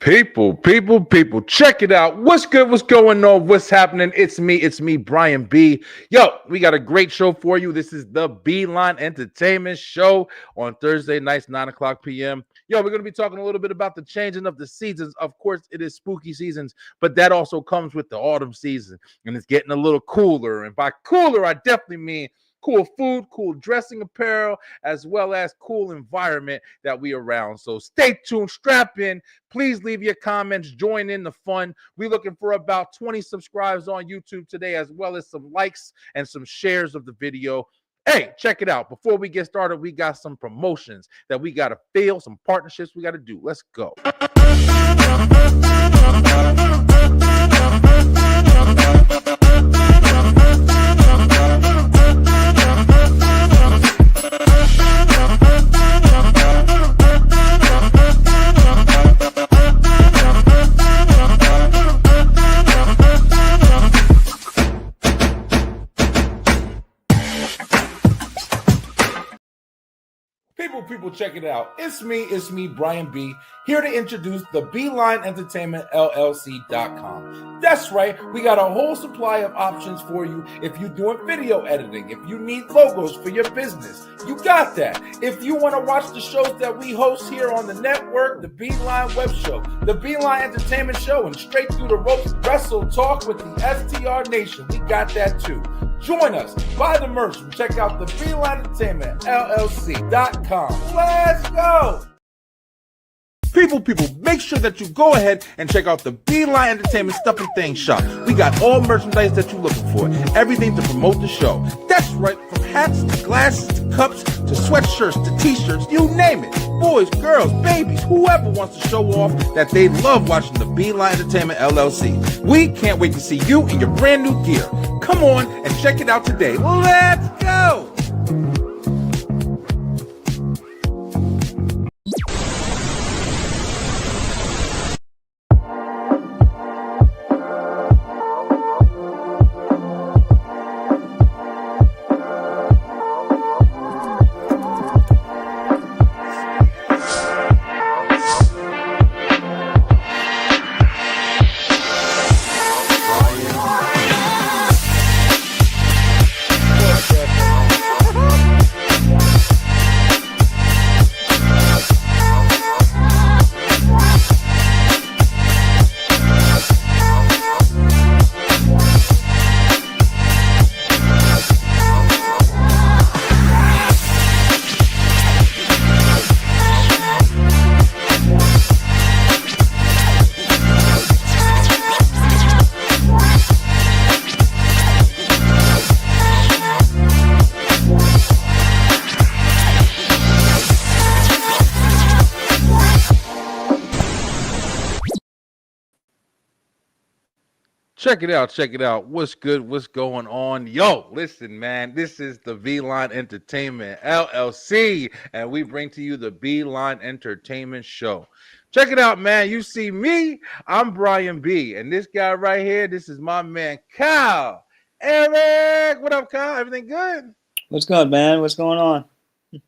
People, check it out. What's good? What's going on? What's happening? It's me, Brian B. Yo, we got a great show for you. This is the B-Line Entertainment Show on Thursday nights, 9 o'clock p.m. Yo, we're going to be talking a little bit about the changing of the seasons. Of course, it is spooky seasons, but that also comes with the autumn season, and it's getting a little cooler. And by cooler, I definitely mean cool food, cool dressing apparel, as well as cool environment that we around. So stay tuned, strap in. Please leave your comments, join in the fun. We're looking for about 20 subscribers on YouTube today, as well as some likes and some shares of the video. Hey, check it out. Before we get started, we got some promotions that we got to fill, some partnerships we got to do. Let's go. People, check it out. It's me, Brian B, here to introduce the B-Line Entertainment LLC.com. That's right, we got a whole supply of options for you if you're doing video editing, if you need logos for your business, you got that. If you want to watch the shows that we host here on the network, the B-Line Web Show, the B-Line Entertainment Show, and Straight Through the Ropes Wrestle Talk with the STR Nation, we got that too. Join us, buy the merch, and check out the B-Line Entertainment LLC.com. Let's go! People, make sure that you go ahead and check out the B-Line Entertainment Stuff and Things shop. We got all merchandise that you're looking for, everything to promote the show. That's right, from hats to glasses to cups to sweatshirts to t-shirts, you name it. Boys, girls, babies, whoever wants to show off that they love watching the B-Line Entertainment LLC. We can't wait to see you in your brand new gear. Come on and check it out today. Let's go! Check it out. What's good? What's going on? Yo, listen, man. This is the B-Line Entertainment LLC, and we bring to you the B-Line Entertainment Show. Check it out, man. You see me, I'm Brian B, and this guy right here, this is my man, Kyle. Eric, what up, Kyle? Everything good? What's good, man? What's going on?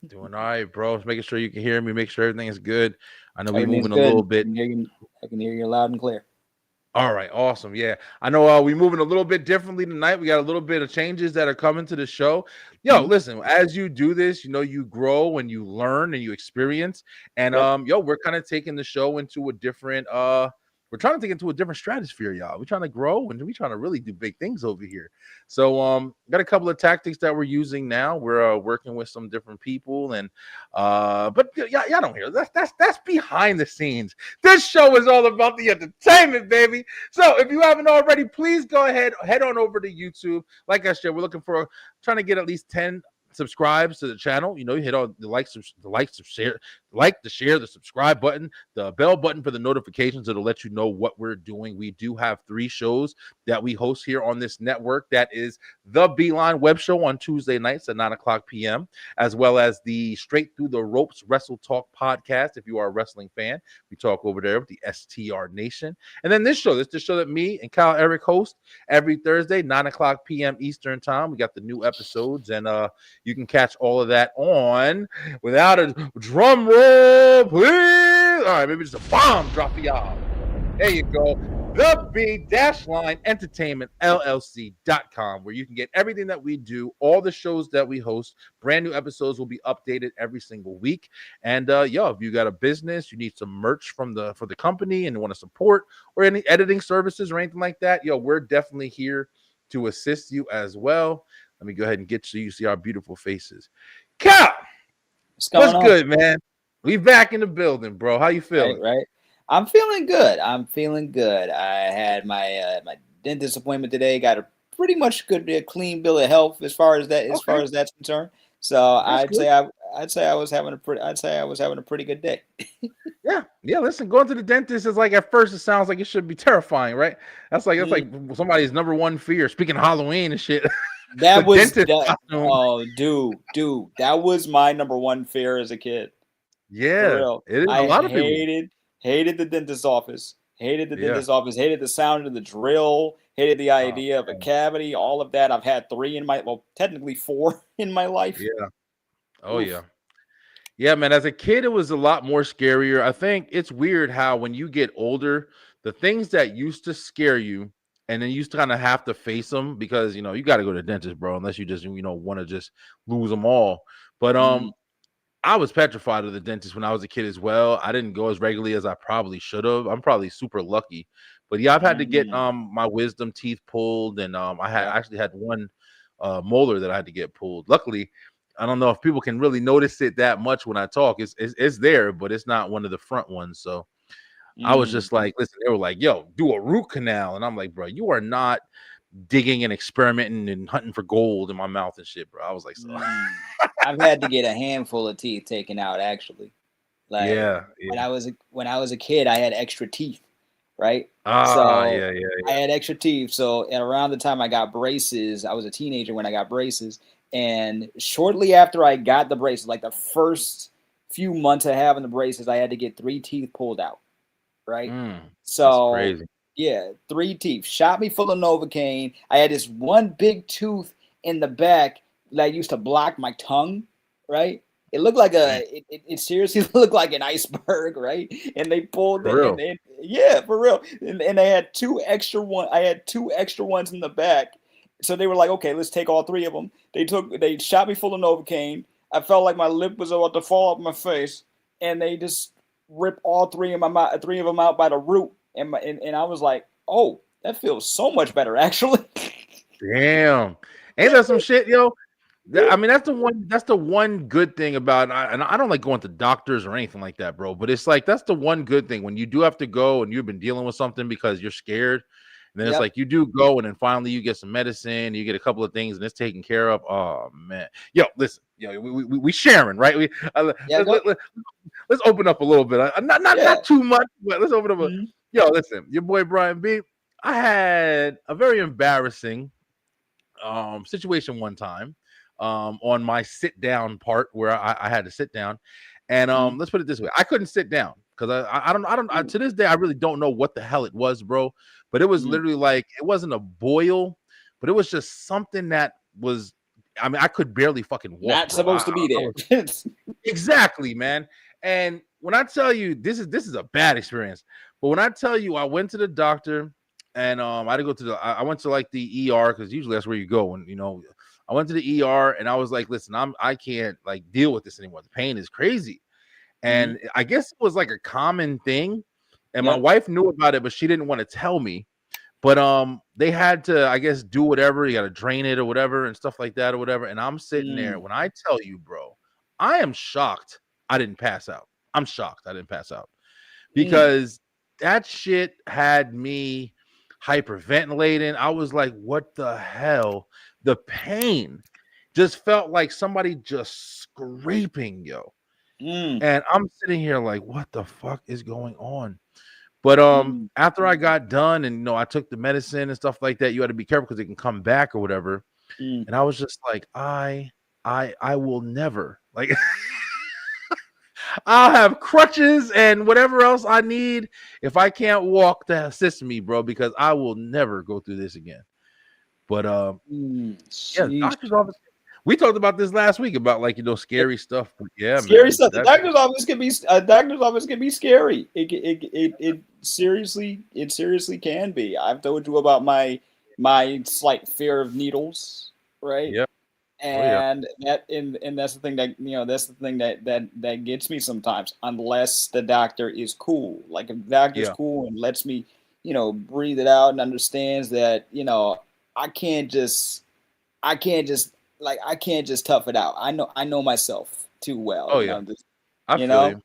Doing all right, bro. Just making sure you can hear me, make sure everything is good. I know we're moving a little bit. I can hear you loud and clear. All right, awesome. Yeah, I know we're moving a little bit differently tonight. We got a little bit of changes that are coming to the show. Yo, listen, as you do this, you know, you grow and you learn and you experience. And we're kind of taking the show into a different we're trying to take it into a different stratosphere, y'all. We're trying to grow and we're trying to really do big things over here. So got a couple of tactics that we're using now. We're working with some different people, and but y'all don't hear that's behind the scenes. This show is all about the entertainment, baby. So if you haven't already, please go ahead, head on over to YouTube. Like I said, we're looking for trying to get at least 10 subscribes to the channel. You know, you hit all the share, the subscribe button, the bell button for the notifications. It'll let you know what we're doing. We do have 3 shows that we host here on this network. That is the B-Line Web Show on Tuesday nights at 9 o'clock p.m., as well as the Straight Through the Ropes Wrestle Talk podcast. If you are a wrestling fan, we talk over there with the STR Nation. And then this show that me and Kyle Eric host every Thursday, 9 o'clock p.m. Eastern time. We got the new episodes, and you can catch all of that on, without a drum roll, please. All right, maybe just a bomb drop for y'all. There you go. The B-Line Entertainment LLC.com, where you can get everything that we do, all the shows that we host. Brand new episodes will be updated every single week. And if you got a business, you need some merch for the company and want to support or any editing services or anything like that, we're definitely here to assist you as well. Let me go ahead and get so you see our beautiful faces. Cal, what's good, man? We back in the building, bro. How you feeling? Right. I'm feeling good. I had my my dentist appointment today. Got a pretty much good, clean bill of health as far as that's concerned. So I'd say I was having a pretty good day. Yeah. Listen, going to the dentist is like, at first it sounds like it should be terrifying, right? That's like somebody's number one fear. Speaking of Halloween and shit. That was oh, dude, that was my number one fear as a kid. Yeah, for real. It is. A lot of people hated the dentist's office. Hated the sound of the drill. Hated the idea of a cavity. All of that. I've had technically 4 in my life. Yeah. Oh, oof. Yeah, man. As a kid, it was a lot more scarier. I think it's weird how when you get older, the things that used to scare you, and then you used to kind of have to face them because, you got to go to the dentist, bro, unless you just, want to just lose them all. But I was petrified of the dentist when I was a kid as well. I didn't go as regularly as I probably should have. I'm probably super lucky. But yeah, I've had to get my wisdom teeth pulled, and I actually had one molar that I had to get pulled. Luckily, I don't know if people can really notice it that much when I talk. It's there, but it's not one of the front ones. So I was just like, listen, they were like, yo, do a root canal. And I'm like, bro, you are not digging and experimenting and hunting for gold in my mouth and shit, bro. I was like, so. I've had to get a handful of teeth taken out, actually. Like, when I was a kid, I had extra teeth, right? I had extra teeth. So around the time I got braces, I was a teenager when I got braces, and shortly after I got the braces, like the first few months of having the braces, I had to get 3 teeth pulled out, right? So that's crazy. Yeah, 3 teeth. Shot me full of Novocaine. I had this one big tooth in the back that used to block my tongue, right? It looked like it seriously looked like an iceberg, right? And they pulled it. Yeah, for real. And they had 2 extra ones. I had 2 extra ones in the back. So they were like, okay, let's take all 3 of them. They shot me full of Novocaine. I felt like my lip was about to fall off my face. And they just ripped all 3 of them out by the root. And I was like, oh, that feels so much better, actually. Damn. Ain't that some shit, yo? I mean, that's the one good thing about, and I don't like going to doctors or anything like that, bro. But it's like, that's the one good thing when you do have to go and you've been dealing with something because you're scared. And then it's like you do go and then finally you get some medicine, you get a couple of things and it's taken care of. Oh, man. Yo, listen, we sharing, right? Let's open up a little bit. Not too much, but let's open up. Yo, listen, your boy Brian B. I had a very embarrassing situation one time on my sit down part where I had to sit down, and let's put it this way: I couldn't sit down because I don't to this day I really don't know what the hell it was, bro. But it was literally like, it wasn't a boil, but it was just something that was. I mean, I could barely fucking walk. Not supposed to be there. Exactly, man. And when I tell you this is a bad experience, but when I tell you I went to the doctor and I had to go to I went to like the ER because usually that's where you go. And I went to the ER and I was like, listen, I can't like deal with this anymore. The pain is crazy. And I guess it was like a common thing. And my wife knew about it, but she didn't want to tell me. But they had to, I guess, do whatever. You got to drain it or whatever and stuff like that or whatever. And I'm sitting there. When I tell you, bro, I am shocked I didn't pass out. I'm shocked I didn't pass out because that shit had me hyperventilating. I was like, what the hell? The pain just felt like somebody just scraping, yo. And I'm sitting here like, what the fuck is going on? But after I got done and I took the medicine and stuff like that, you had to be careful because it can come back or whatever. And I was just like, I will never, like I'll have crutches and whatever else I need if I can't walk to assist me, bro, because I will never go through this again. But doctor's office. We talked about this last week about like scary stuff. But yeah, scary man. stuff. The doctor's office can be scary. It seriously can be. I've told you about my slight fear of needles, right? Yeah. And that's the thing that gets me sometimes, unless the doctor is cool. Like if the doctor's cool and lets me, breathe it out and understands that, I can't just tough it out. I know myself too well. Oh yeah. I feel you.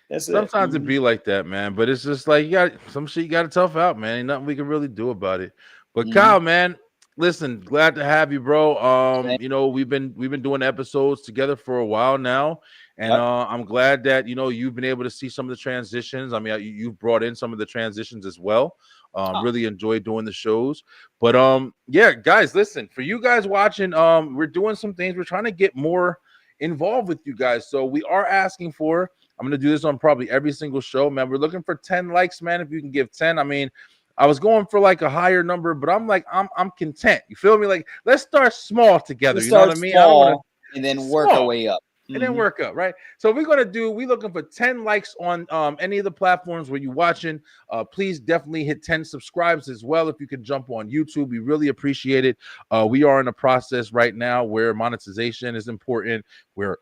That's Sometimes it be like that, man. But it's just like you got some shit you got to tough out, man. Ain't nothing we can really do about it. But Kyle, man, listen, glad to have you, bro. We've been doing episodes together for a while now, and I'm glad that you've been able to see some of the transitions. I mean, you've brought in some of the transitions as well. Really enjoyed doing the shows. But yeah, guys, listen, for you guys watching, we're doing some things. We're trying to get more involved with you guys. So we are asking for, I'm going to do this on probably every single show, man. We're looking for 10 likes, man. If you can give 10, I mean, I was going for like a higher number, but I'm like, I'm content. You feel me? Like, let's start small together. You know what I mean? I don't want to, and then work our way up. And then work up, right? So we're looking for 10 likes on any of the platforms where you're watching. Please definitely hit 10 subscribes as well. If you could jump on YouTube, we really appreciate it. We are in a process right now where monetization is important, where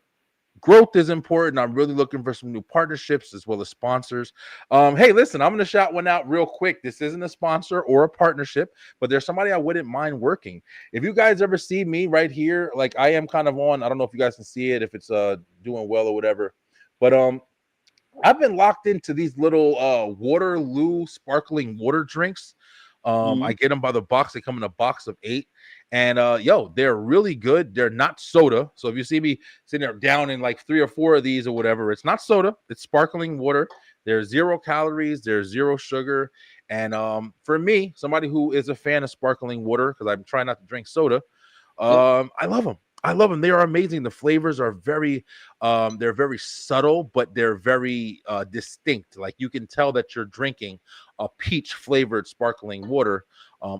growth is important. I'm really looking for some new partnerships as well as sponsors. Hey, listen, I'm going to shout one out real quick. This isn't a sponsor or a partnership, but there's somebody I wouldn't mind working. If you guys ever see me right here, like I am kind of on, I don't know if you guys can see it, if it's doing well or whatever, but I've been locked into these little Waterloo sparkling water drinks. I get them by the box. They come in a box of 8. And they're really good. They're not soda. So if you see me sitting there down in like 3 or 4 of these or whatever, it's not soda. It's sparkling water. There's 0 calories. There's 0 sugar. And for me, somebody who is a fan of sparkling water, because I'm trying not to drink soda, I love them. I love them. They are amazing. The flavors are they're very subtle, but they're very distinct. Like you can tell that you're drinking a peach flavored sparkling water,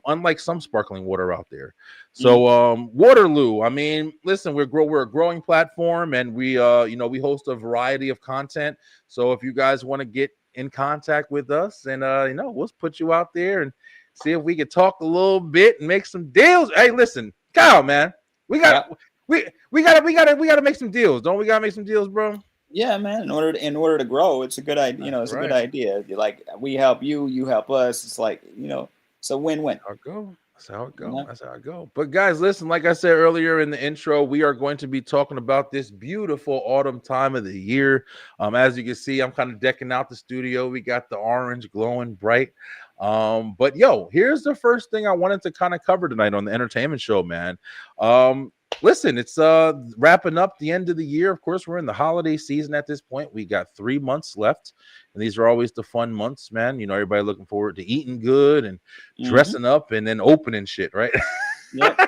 unlike some sparkling water out there. So Waterloo, I mean, listen, we're a growing platform, and we we host a variety of content. So if you guys want to get in contact with us, and we'll put you out there and see if we can talk a little bit and make some deals. Hey, listen, Kyle, man, we gotta make some deals. Don't we gotta make some deals, bro? Yeah, man. In order to grow, it's a good idea. It's a good idea. Like we help you, you help us. It's like it's a win-win. That's how it goes. That's how it goes. But guys, listen, like I said earlier in the intro, we are going to be talking about this beautiful autumn time of the year. As you can see, I'm kind of decking out the studio. We got the orange glowing bright. But here's the first thing I wanted to kind of cover tonight on the entertainment show, man. Listen, it's wrapping up the end of the year. Of course, we're in the holiday season at this point. We got 3 months left, and these are always the fun months, man. Everybody looking forward to eating good and dressing up and then opening shit, right? Yep.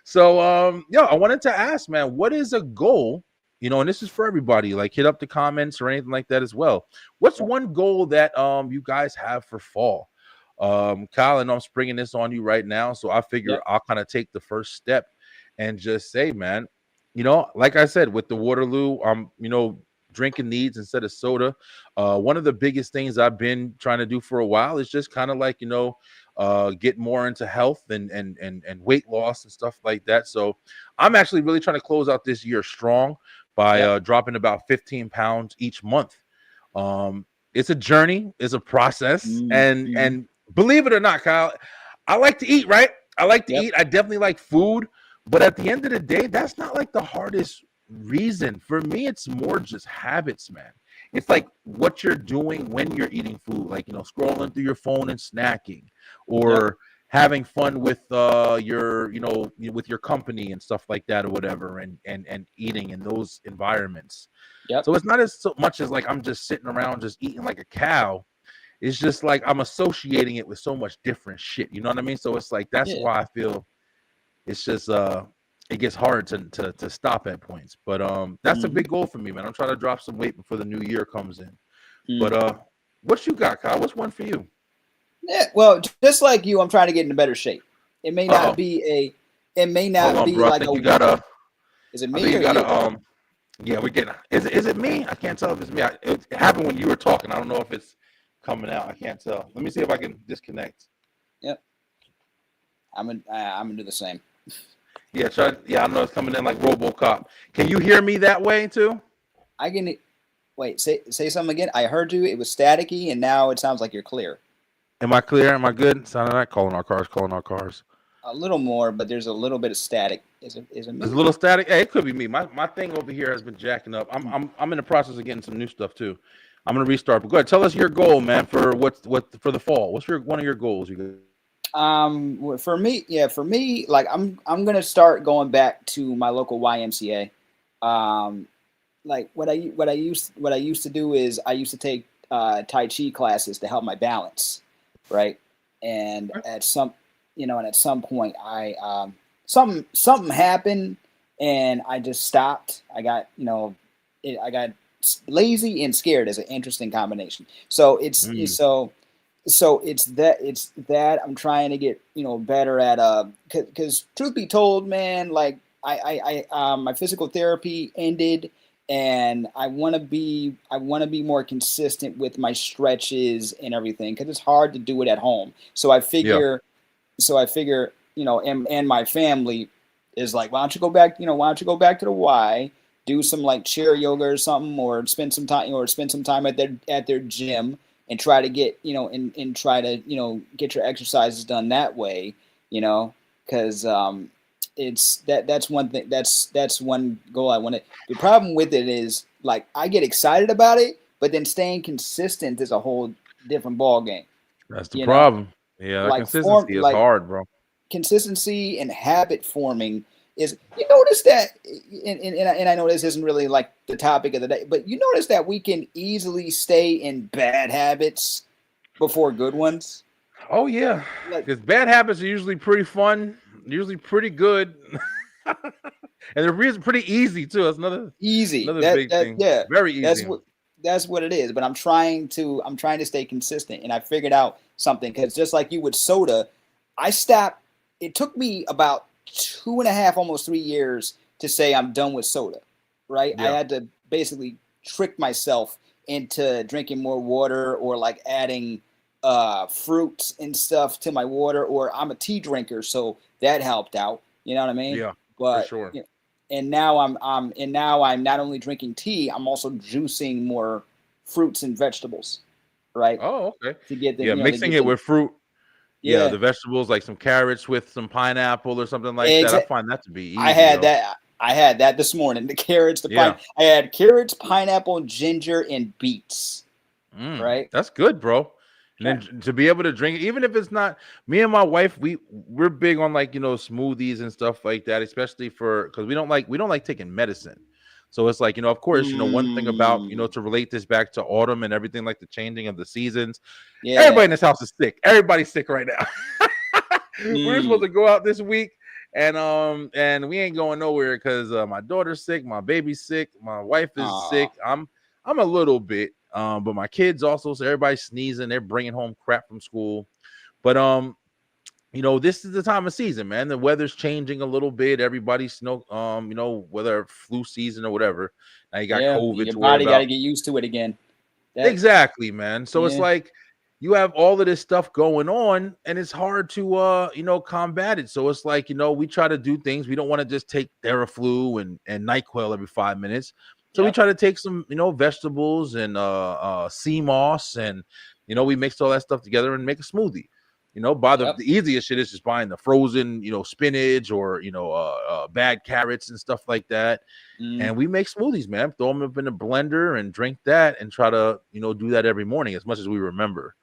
So, I wanted to ask, man, what is a goal? And this is for everybody. Like, hit up the comments or anything like that as well. What's one goal that you guys have for fall? Kyle, I know I'm springing this on you right now, so I figure I'll kind of take the first step and just say, man, like I said, with the Waterloo, drinking needs instead of soda. One of the biggest things I've been trying to do for a while is just kind of like, get more into health and weight loss and stuff like that. So I'm actually really trying to close out this year strong by dropping about 15 pounds each month. It's a journey, it's a process. And believe it or not, Kyle, I like to eat, right? I like to eat. I definitely like food. But at the end of the day, that's not like the hardest reason. For me, it's more just habits, man. It's like what you're doing when you're eating food, like, scrolling through your phone and snacking, or having fun with with your company and stuff like that or whatever, and eating in those environments. So it's not as so much as like I'm just sitting around just eating like a cow. It's just like I'm associating it with so much different shit. You know what I mean? So it's like that's why I feel it's just it gets hard to stop at points. But that's a big goal for me, man. I'm trying to drop some weight before the new year comes in. But what you got, Kyle? What's one for you? Yeah, well, just like you, I'm trying to get into better shape. It may not be like a Is it I me think or you gotta you? yeah, we're getting. Is it me? I can't tell if it's me. It happened when you were talking. I don't know if it's coming out. I can't tell. Let me see if I can disconnect. Yep. I'm gonna do the same. Yeah, try. Yeah, I know it's coming in like RoboCop. Can you hear me that way too? I can. Wait. Say something again. I heard you. It was staticky, and now it sounds like you're clear. Am I clear? Am I good? Sounding like calling our cars. Calling our cars. A little more, but there's a little bit of static. Is it me? There's a little static. Hey, it could be me. My thing over here has been jacking up. I'm in the process of getting some new stuff too. I'm gonna restart. But go ahead. Tell us your goal, man, for what for the fall. What's one of your goals? For me, like I'm gonna start going back to my local YMCA. Like what I used to do is I used to take Tai Chi classes to help my balance, right? And at some point I something happened and I just stopped. I got I got lazy and scared as an interesting combination. So it's that I'm trying to get better at because truth be told, man, like my physical therapy ended and I want to be more consistent with my stretches and everything because it's hard to do it at home. So I figure and my family is like, why don't you go back to the Y, do some like chair yoga or something, or spend some time at their gym and try to get and try to get your exercises done that way, because that's one thing, that's one goal I want to. The problem with it is like I get excited about it, but then staying consistent is a whole different ball game. That's the problem. Yeah, like consistency is hard, bro. Consistency and habit forming is, you notice that, and I know this isn't really like the topic of the day, but you notice that we can easily stay in bad habits before good ones. Oh yeah, because bad habits are usually pretty fun, usually pretty good, and they're pretty easy too. That's another big thing. Yeah, very easy. That's what it is. But I'm trying to stay consistent, and I figured out something because just like you with soda, I stopped. It took me about 2.5, almost 3 years to say I'm done with soda, right? Yeah. I had to basically trick myself into drinking more water or like adding fruits and stuff to my water, or I'm a tea drinker, so that helped out. You know what I mean? Yeah, but, for sure. And now I'm not only drinking tea, I'm also juicing more fruits and vegetables, right? Oh, okay. To get mixing it with fruit. Yeah, the vegetables, like some carrots with some pineapple or something like that. I find that to be easy. I had that this morning. The carrots, I had carrots, pineapple, ginger, and beets. Right? That's good, bro. And then to be able to drink it, even if it's not, me and my wife, we're big on like smoothies and stuff like that, especially because we don't like taking medicine. So it's like, of course, one thing about, to relate this back to autumn and everything, like the changing of the seasons. Yeah. Everybody in this house is sick. Everybody's sick right now. We're supposed to go out this week and we ain't going nowhere because my daughter's sick, my baby's sick, my wife is sick. I'm a little bit, but my kids also, so everybody's sneezing, they're bringing home crap from school. But this is the time of season, man. The weather's changing a little bit. Everybody's whether flu season or whatever. Now you got COVID. Your body got to get used to it again. Exactly, man. So it's like you have all of this stuff going on, and it's hard to combat it. So it's like we try to do things. We don't want to just take Theraflu and NyQuil every 5 minutes. So we try to take some vegetables and sea moss, and we mix all that stuff together and make a smoothie. The easiest shit is just buying the frozen, spinach or, bad carrots and stuff like that. And we make smoothies, man. Throw them up in a blender and drink that and try to, do that every morning as much as we remember.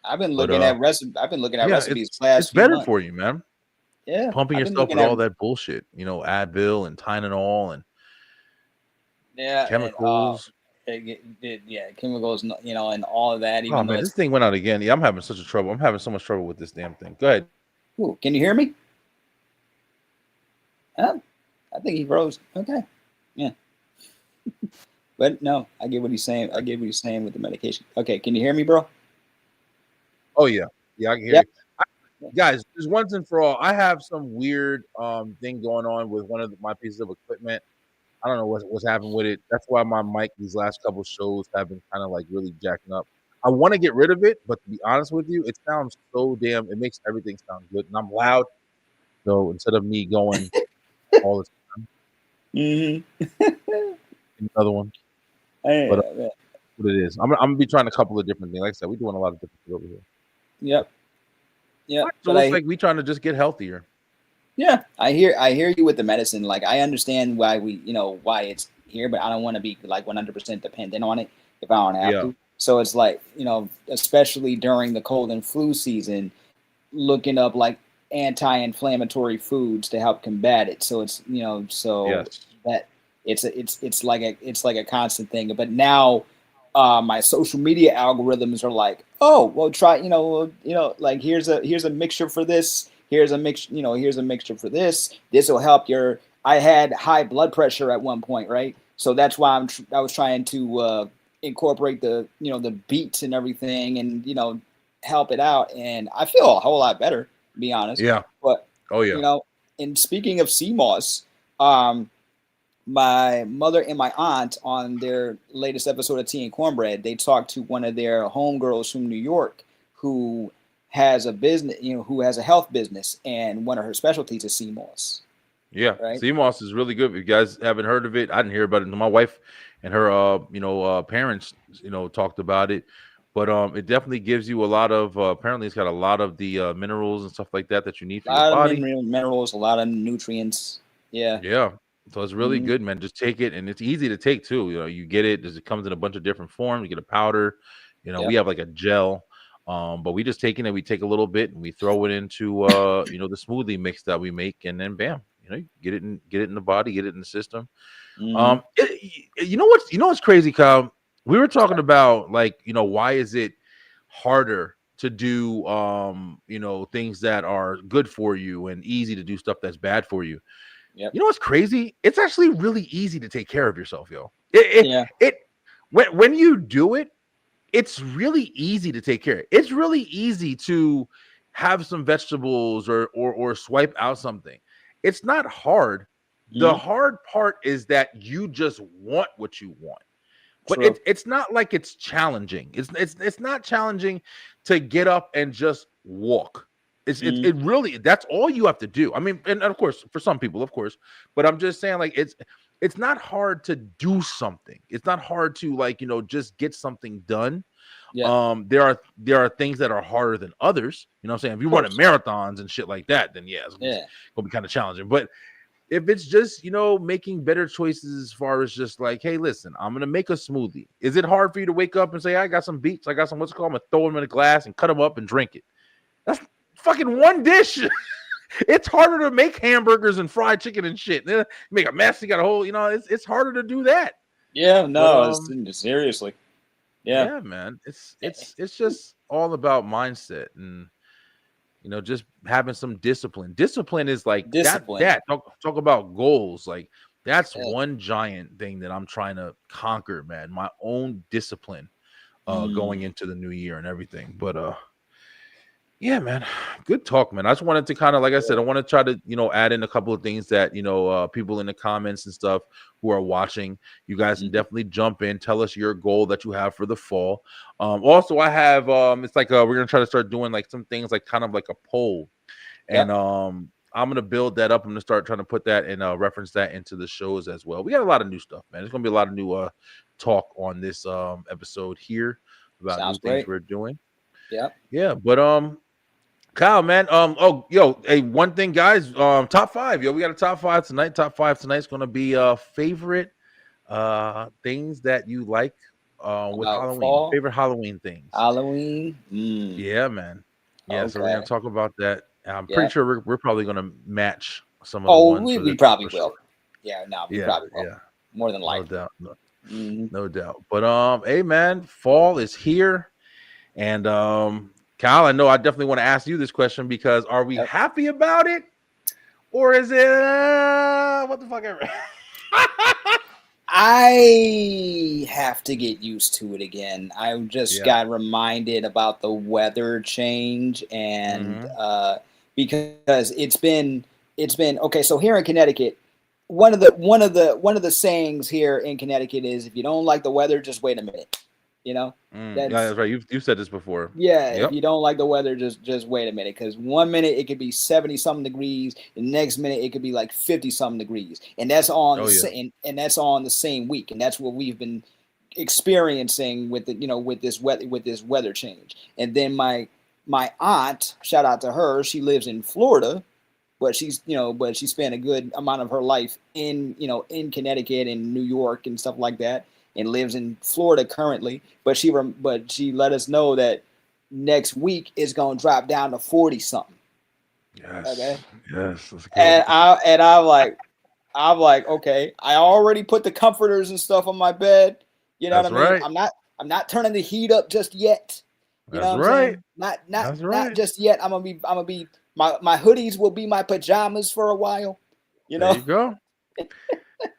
I've been looking at recipes. It's better for you, man. Yeah. Pumping yourself with all that bullshit, Advil and Tylenol and chemicals. Chemicals, and all of that. Even this thing went out again. Yeah, I'm having so much trouble with this damn thing. Go ahead. Ooh, can you hear me? I think he froze. Okay. Yeah. But no, I get what he's saying. I get what he's saying with the medication. Okay, can you hear me, bro? Oh yeah. Yeah, I can hear you. Guys, just once and for all, I have some weird thing going on with one of my pieces of equipment. I don't know what's happened with it. That's why my mic these last couple shows have been kind of like really jacking up. I want to get rid of it, but to be honest with you, it sounds so damn. It makes everything sound good, and I'm loud. So instead of me going all the time, another one. But what it is, I'm gonna be trying a couple of different things. Like I said, we're doing a lot of different shit over here. Yep. So it's like we trying to just get healthier. Yeah, I hear you with the medicine. Like I understand why why it's here, but I don't want to be like 100% dependent on it if I don't have to. So it's like, especially during the cold and flu season, looking up like anti-inflammatory foods to help combat it. So it's, that it's like a constant thing. But now my social media algorithms are like, oh, well, try, like here's a mixture for this. Here's a mixture for this. This will help your. I had high blood pressure at one point, right? So that's why I was trying to incorporate the the beets and everything, and help it out. And I feel a whole lot better, to be honest. Yeah. But oh yeah. And speaking of sea moss, my mother and my aunt on their latest episode of Tea and Cornbread, they talked to one of their homegirls from New York who has a business, who has a health business, and one of her specialties is sea moss. Yeah, right? Sea moss is really good. If you guys haven't heard of it, I didn't hear about it. My wife and her, parents, talked about it. But it definitely gives you a lot of. Apparently, it's got a lot of the minerals and stuff like that you need for your body. Minerals, a lot of nutrients. Yeah. Yeah. So it's really good, man. Just take it, and it's easy to take too. You get it. It comes in a bunch of different forms. You get a powder. We have like a gel. But we just take it and we take a little bit and we throw it into the smoothie mix that we make, and then bam, get it in the body, get it in the system. What's crazy, Kyle? We were talking about why is it harder to do things that are good for you and easy to do stuff that's bad for you. Yep. You know what's crazy? It's actually really easy to take care of yourself, yo. When you do it, it's really easy to take care of. It's really easy to have some vegetables or swipe out something. It's not hard. The hard part is that you just want what you want. But it's not like it's challenging. It's not challenging to get up and just walk. It really, that's all you have to do. I mean, and of course, for some people, of course, but I'm just saying, like, it's not hard to do something. It's not hard to just get something done. Yeah. There are things that are harder than others. You know what I'm saying? If you're running marathons and shit like that, then it's gonna be kind of challenging. But if it's just, making better choices as far as just like, hey, listen, I'm going to make a smoothie. Is it hard for you to wake up and say, I got some beets, I got some, I'm going to throw them in a glass and cut them up and drink it? That's fucking one dish. It's harder to make hamburgers and fried chicken and shit. You make a mess, you got a whole, it's harder to do that. Yeah, no, seriously. Yeah, man. It's just all about mindset and just having some discipline. Discipline is like that. Talk about goals. Like that's one giant thing that I'm trying to conquer, man. My own discipline going into the new year and everything. But yeah, man, good talk, man. I just wanted to kind of, like I said, I want to try to, add in a couple of things that, people in the comments and stuff who are watching, you guys can definitely jump in, tell us your goal that you have for the fall. Also, I have, it's like, we're going to try to start doing like some things like kind of like a poll. And I'm going to build that up. I'm going to start trying to put that and reference that into the shows as well. We got a lot of new stuff, man. There's going to be a lot of new talk on this episode here about new things we're doing. Yeah. But, Kyle, man. Hey, one thing, guys. Top 5, yo. We got a top 5 tonight. Top 5 tonight's gonna be favorite things that you like with Halloween. Fall? Favorite Halloween things. Halloween. Yeah, man. Yeah, so we're gonna talk about that. I'm pretty sure we're probably gonna match some of the ones. We probably will. Sure. Yeah, no, we probably will. Yeah. More than likely. No doubt. No doubt. But hey, man, fall is here, and Kyle, I know I definitely want to ask you this question because are we happy about it, or is it what the fuck ever? I have to get used to it again. I just got reminded about the weather change, and because it's been okay. So here in Connecticut, one of the sayings here in Connecticut is, if you don't like the weather, just wait a minute. You know, that's right. You've said this before. Yeah, if you don't like the weather, just wait a minute, because 1 minute it could be 70 something degrees, the next minute it could be like 50 something degrees, and that's on and that's on the same week, and that's what we've been experiencing with with this weather change. And then my aunt, shout out to her, she lives in Florida, but she spent a good amount of her life in Connecticut and New York and stuff like that, and lives in Florida currently. But she let us know that next week is going to drop down to 40 something. Yes. Okay. Yes. And I'm like, okay, I already put the comforters and stuff on my bed. You know what I mean? I'm not turning the heat up just yet. You know what I'm saying? Not just yet. I'm gonna be my hoodies will be my pajamas for a while. There you go.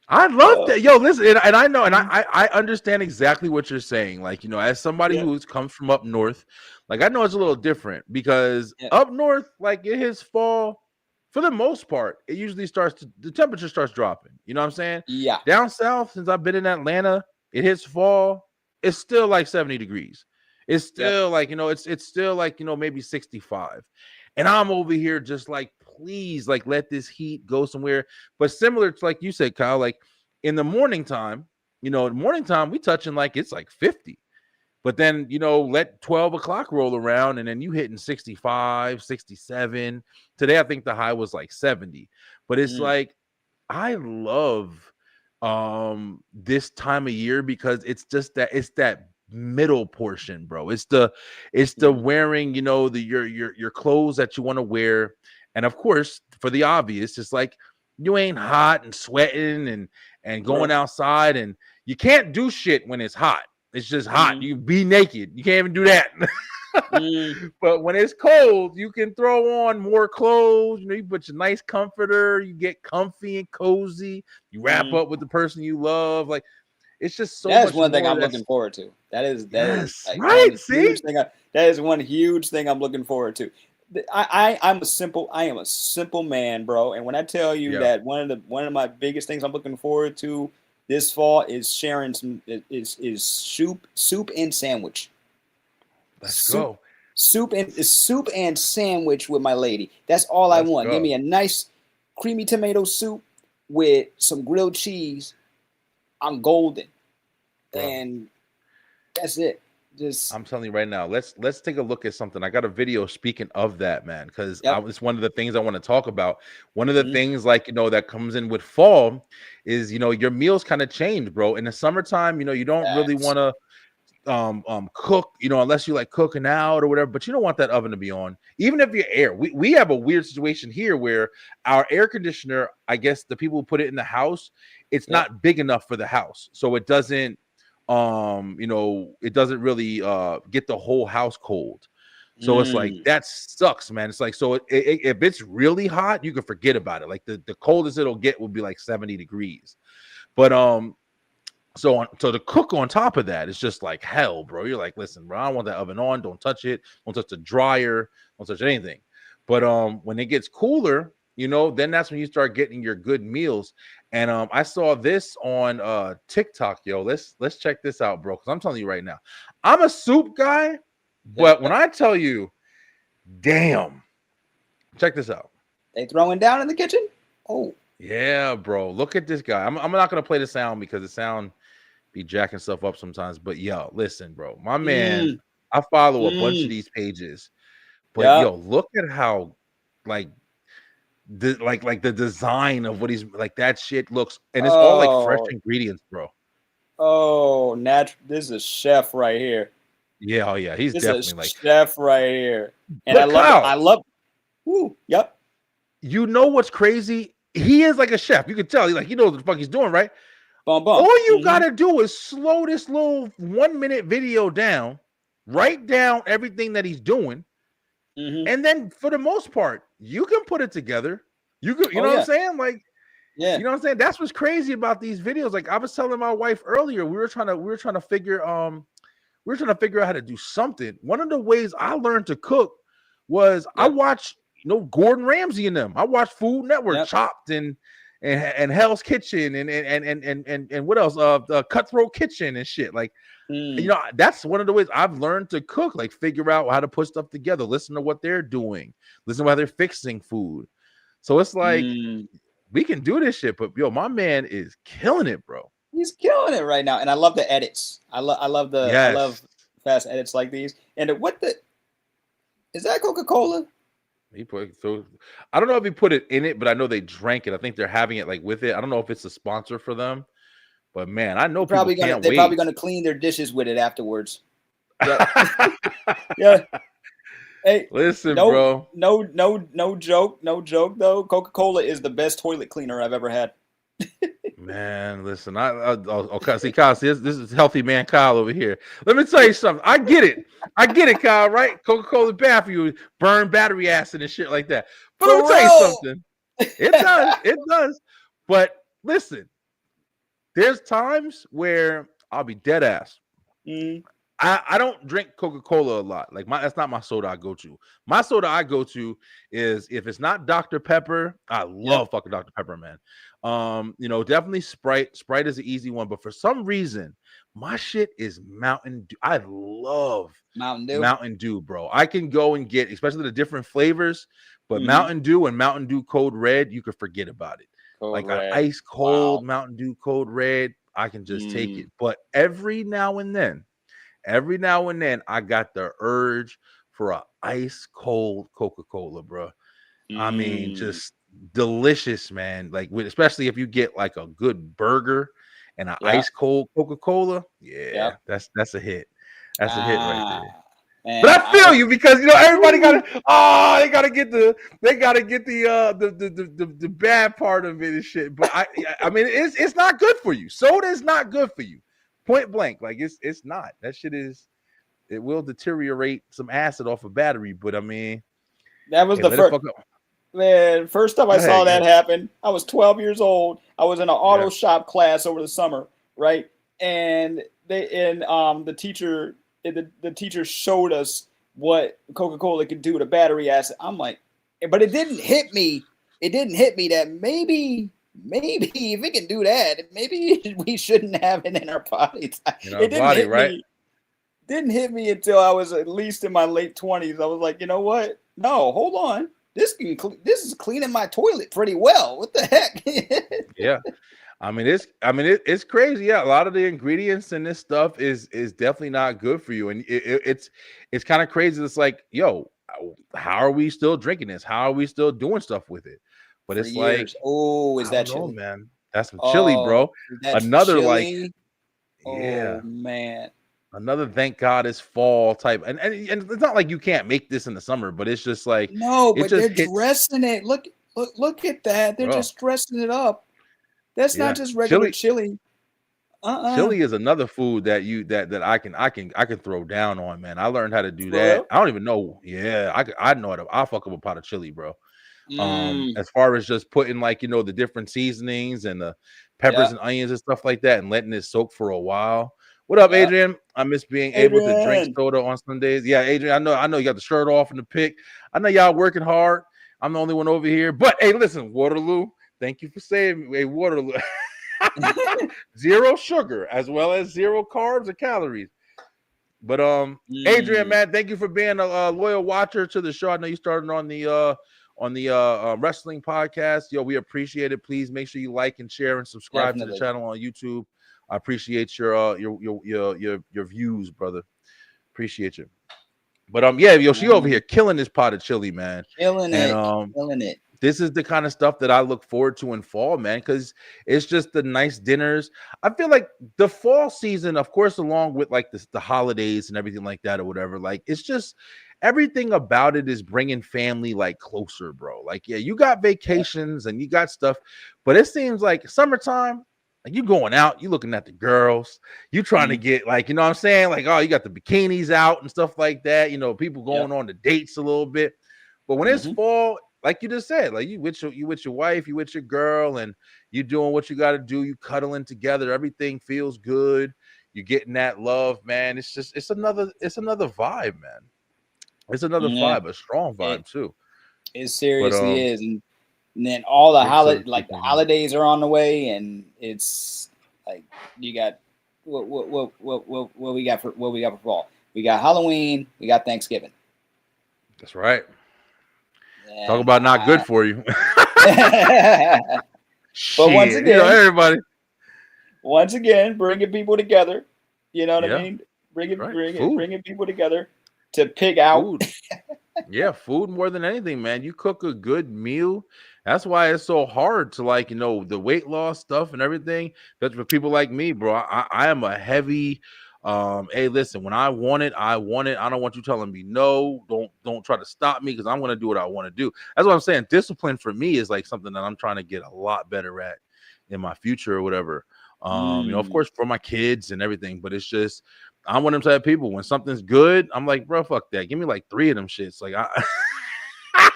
I love that. Yo, listen, and I know, and I understand exactly what you're saying. Like, as somebody who comes from up north, like, I know it's a little different, because up north, like, it hits fall, for the most part, it usually the temperature starts dropping. You know what I'm saying? Yeah. Down south, since I've been in Atlanta, it hits fall, it's still like 70 degrees. It's still like, it's still like, maybe 65. And I'm over here just like, please, like, let this heat go somewhere. But similar to, like you said, Kyle, like, in the morning time, we touching like it's like 50. But then, let 12 o'clock roll around, and then you hitting 65, 67. Today, I think the high was like 70. But it's like, I love this time of year, because it's just that middle portion, bro. It's the wearing, your clothes that you want to wear. And of course, for the obvious, it's like, you ain't hot and sweating and going outside, and you can't do shit when it's hot. It's just hot. You be naked. You can't even do that. But when it's cold, you can throw on more clothes. You put your nice comforter. You get comfy and cozy. You wrap up with the person you love. Like, it's just so. That's one thing I'm looking forward to. That is right. See, that is one huge thing I'm looking forward to. I am a simple man, bro. And when I tell you that one of my biggest things I'm looking forward to this fall is sharing some soup and sandwich. Let's go. Soup and sandwich with my lady. That's all I want. Give me a nice creamy tomato soup with some grilled cheese. I'm golden. Bro. And that's it. I'm telling you right now, let's take a look at something. I got a video speaking of that, man, because it's one of the things I want to talk about. One of the things, like, that comes in with fall is, your meals kind of change, bro. In the summertime, you don't really want to cook, unless you like cooking out or whatever, but you don't want that oven to be on. Even if you're air, we have a weird situation here where our air conditioner, I guess the people who put it in the house, it's not big enough for the house, so it doesn't it doesn't really get the whole house cold. So it's like, that sucks, man. It's like, so if it's really hot, you can forget about it. Like, the coldest it'll get will be like 70 degrees. But so to cook on top of that, it's just like hell, bro. You're like, listen, bro, I don't want that oven on. Don't touch it. Don't touch the dryer. Don't touch anything. But when it gets cooler, then that's when you start getting your good meals. And I saw this on TikTok, yo. Let's check this out, bro. Because I'm telling you right now, I'm a soup guy, but when I tell you, damn, check this out. They throwing down in the kitchen? Oh, yeah, bro. Look at this guy. I'm not gonna play the sound because the sound be jacking stuff up sometimes. But yo, listen, bro, my man. I follow a bunch of these pages, but yo, look at how like the design of what he's like, that shit looks, and it's all like fresh ingredients, bro. Oh, this is a chef right here. Yeah, oh yeah, he's definitely like chef right here. And I love Woo, yep. You know what's crazy? He is like a chef. You can tell he knows what the fuck he's doing, right? Bum, bum. All you gotta do is slow this little 1 minute video down, write down everything that he's doing. And then for the most part, you can put it together. You can, you know what I'm saying? Like, you know what I'm saying? That's what's crazy about these videos. Like, I was telling my wife earlier, we were trying to figure out how to do something. One of the ways I learned to cook was I watched, Gordon Ramsay and them. I watched Food Network, Chopped, and and Hell's Kitchen and what else? Cutthroat Kitchen and shit. Like, you know, that's one of the ways I've learned to cook. Like, figure out how to put stuff together, listen to what they're doing, listen to how they're fixing food. So it's like we can do this shit. But yo, my man is killing it, bro. He's killing it right now, and I love the edits. I love fast edits like these. And is that Coca-Cola? He put so I don't know if he put it in it, but I know they drank it. I think they're having it like with it. I don't know if it's a sponsor for them, but man, I know they're probably gonna clean their dishes with it afterwards. Yeah. Yeah. Hey, listen, bro. No joke though. Coca-Cola is the best toilet cleaner I've ever had. Man, listen, okay, see, Kyle, this is healthy man Kyle over here. Let me tell you something. I get it, Kyle. Right? Coca-Cola bad for you, burn battery acid and shit like that. But let me tell you something. It does. But listen, there's times where I'll be dead ass. I don't drink Coca-Cola a lot. Like that's not my soda I go to. My soda I go to is if it's not Dr. Pepper. I love fucking Dr. Pepper, man. You know, definitely Sprite. Sprite is an easy one, but for some reason, my shit is Mountain Dew. I love Mountain Dew, bro. I can go and get, especially the different flavors, but Mountain Dew and Mountain Dew Code Red, you could forget about it. Like an ice cold Mountain Dew Code Red, I can just take it. But every now and then, I got the urge for a ice cold Coca-Cola, bro. I mean, just delicious, man. Like, especially if you get like a good burger and an ice cold Coca-Cola. Yeah, that's a hit. That's a hit right there. Man, but I feel you because you know everybody they gotta get the bad part of it and shit. But I mean it's not good for you. Soda is not good for you. Point blank, like it's not. That shit it will deteriorate some acid off a battery. But I mean, that was the first. Man, first time I saw that happen, I was 12 years old. I was in an auto shop class over the summer, right? And the teacher showed us what Coca-Cola could do to battery acid. I'm like, but it didn't hit me. It didn't hit me that maybe if it can do that, maybe we shouldn't have it in our bodies. Didn't hit me until I was at least in my late 20s. I was like, you know what? No, hold on. This is cleaning my toilet pretty well. What the heck? Yeah, I mean it's crazy. Yeah, a lot of the ingredients in this stuff is definitely not good for you, and it's kind of crazy. It's like, yo, how are we still drinking this? How are we still doing stuff with it? But it's like, oh, is that chili, man? That's some chili, bro. Another chili? Oh man. Another thank God it's fall type, and it's not like you can't make this in the summer, but it's just like but they're dressing it. Look at that. They're just dressing it up. That's not just regular chili. Chili is another food that I can throw down on, man. I learned how to do that. I don't even know. Yeah, I know how to. I'll fuck up a pot of chili, bro. As far as just putting like, you know, the different seasonings and the peppers and onions and stuff like that, and letting it soak for a while. What up, Adrian? I miss being able to drink soda on Sundays. Yeah, Adrian, I know you got the shirt off in the pic. I know y'all working hard. I'm the only one over here. But hey, listen, Waterloo, thank you for saving me. Hey, Waterloo. 0 sugar as well as 0 carbs or calories. But Adrian, man, thank you for being a loyal watcher to the show. I know you started on the wrestling podcast. Yo, we appreciate it. Please make sure you like and share and subscribe to the channel on YouTube. I appreciate your views, brother. Appreciate you. But she over here killing this pot of chili, man. Killing it. This is the kind of stuff that I look forward to in fall, man, because it's just the nice dinners. I feel like the fall season, of course, along with like the holidays and everything like that or whatever, like it's just everything about it is bringing family like closer, bro. Like, yeah, you got vacations and you got stuff, but it seems like summertime, like you going out, you looking at the girls, you trying to get like, you know what I'm saying? Like, oh, you got the bikinis out and stuff like that. You know, people going on the dates a little bit. But when it's fall, like you just said, like you with your wife, you with your girl, and you doing what you got to do. You cuddling together. Everything feels good. You're getting that love, man. It's another vibe, man. It's another vibe, a strong vibe too. It seriously is. And And then all the holidays are on the way, and it's like you got what we got for fall. We got Halloween, we got Thanksgiving. That's right. And talk about not good for you. But once again, everybody. Once again, bringing people together. You know what I mean? Bringing people together to pick out. Food. Yeah, food more than anything, man. You cook a good meal. That's why it's so hard to the weight loss stuff and everything. That's for people like me, bro. I am a heavy. Hey, listen, when I want it, I want it. I don't want you telling me no. Don't try to stop me because I'm gonna do what I want to do. That's what I'm saying. Discipline for me is like something that I'm trying to get a lot better at in my future or whatever. Of course, for my kids and everything, but it's just I'm one of them type of people. When something's good, I'm like, bro, fuck that. Give me like 3 of them shits. Like,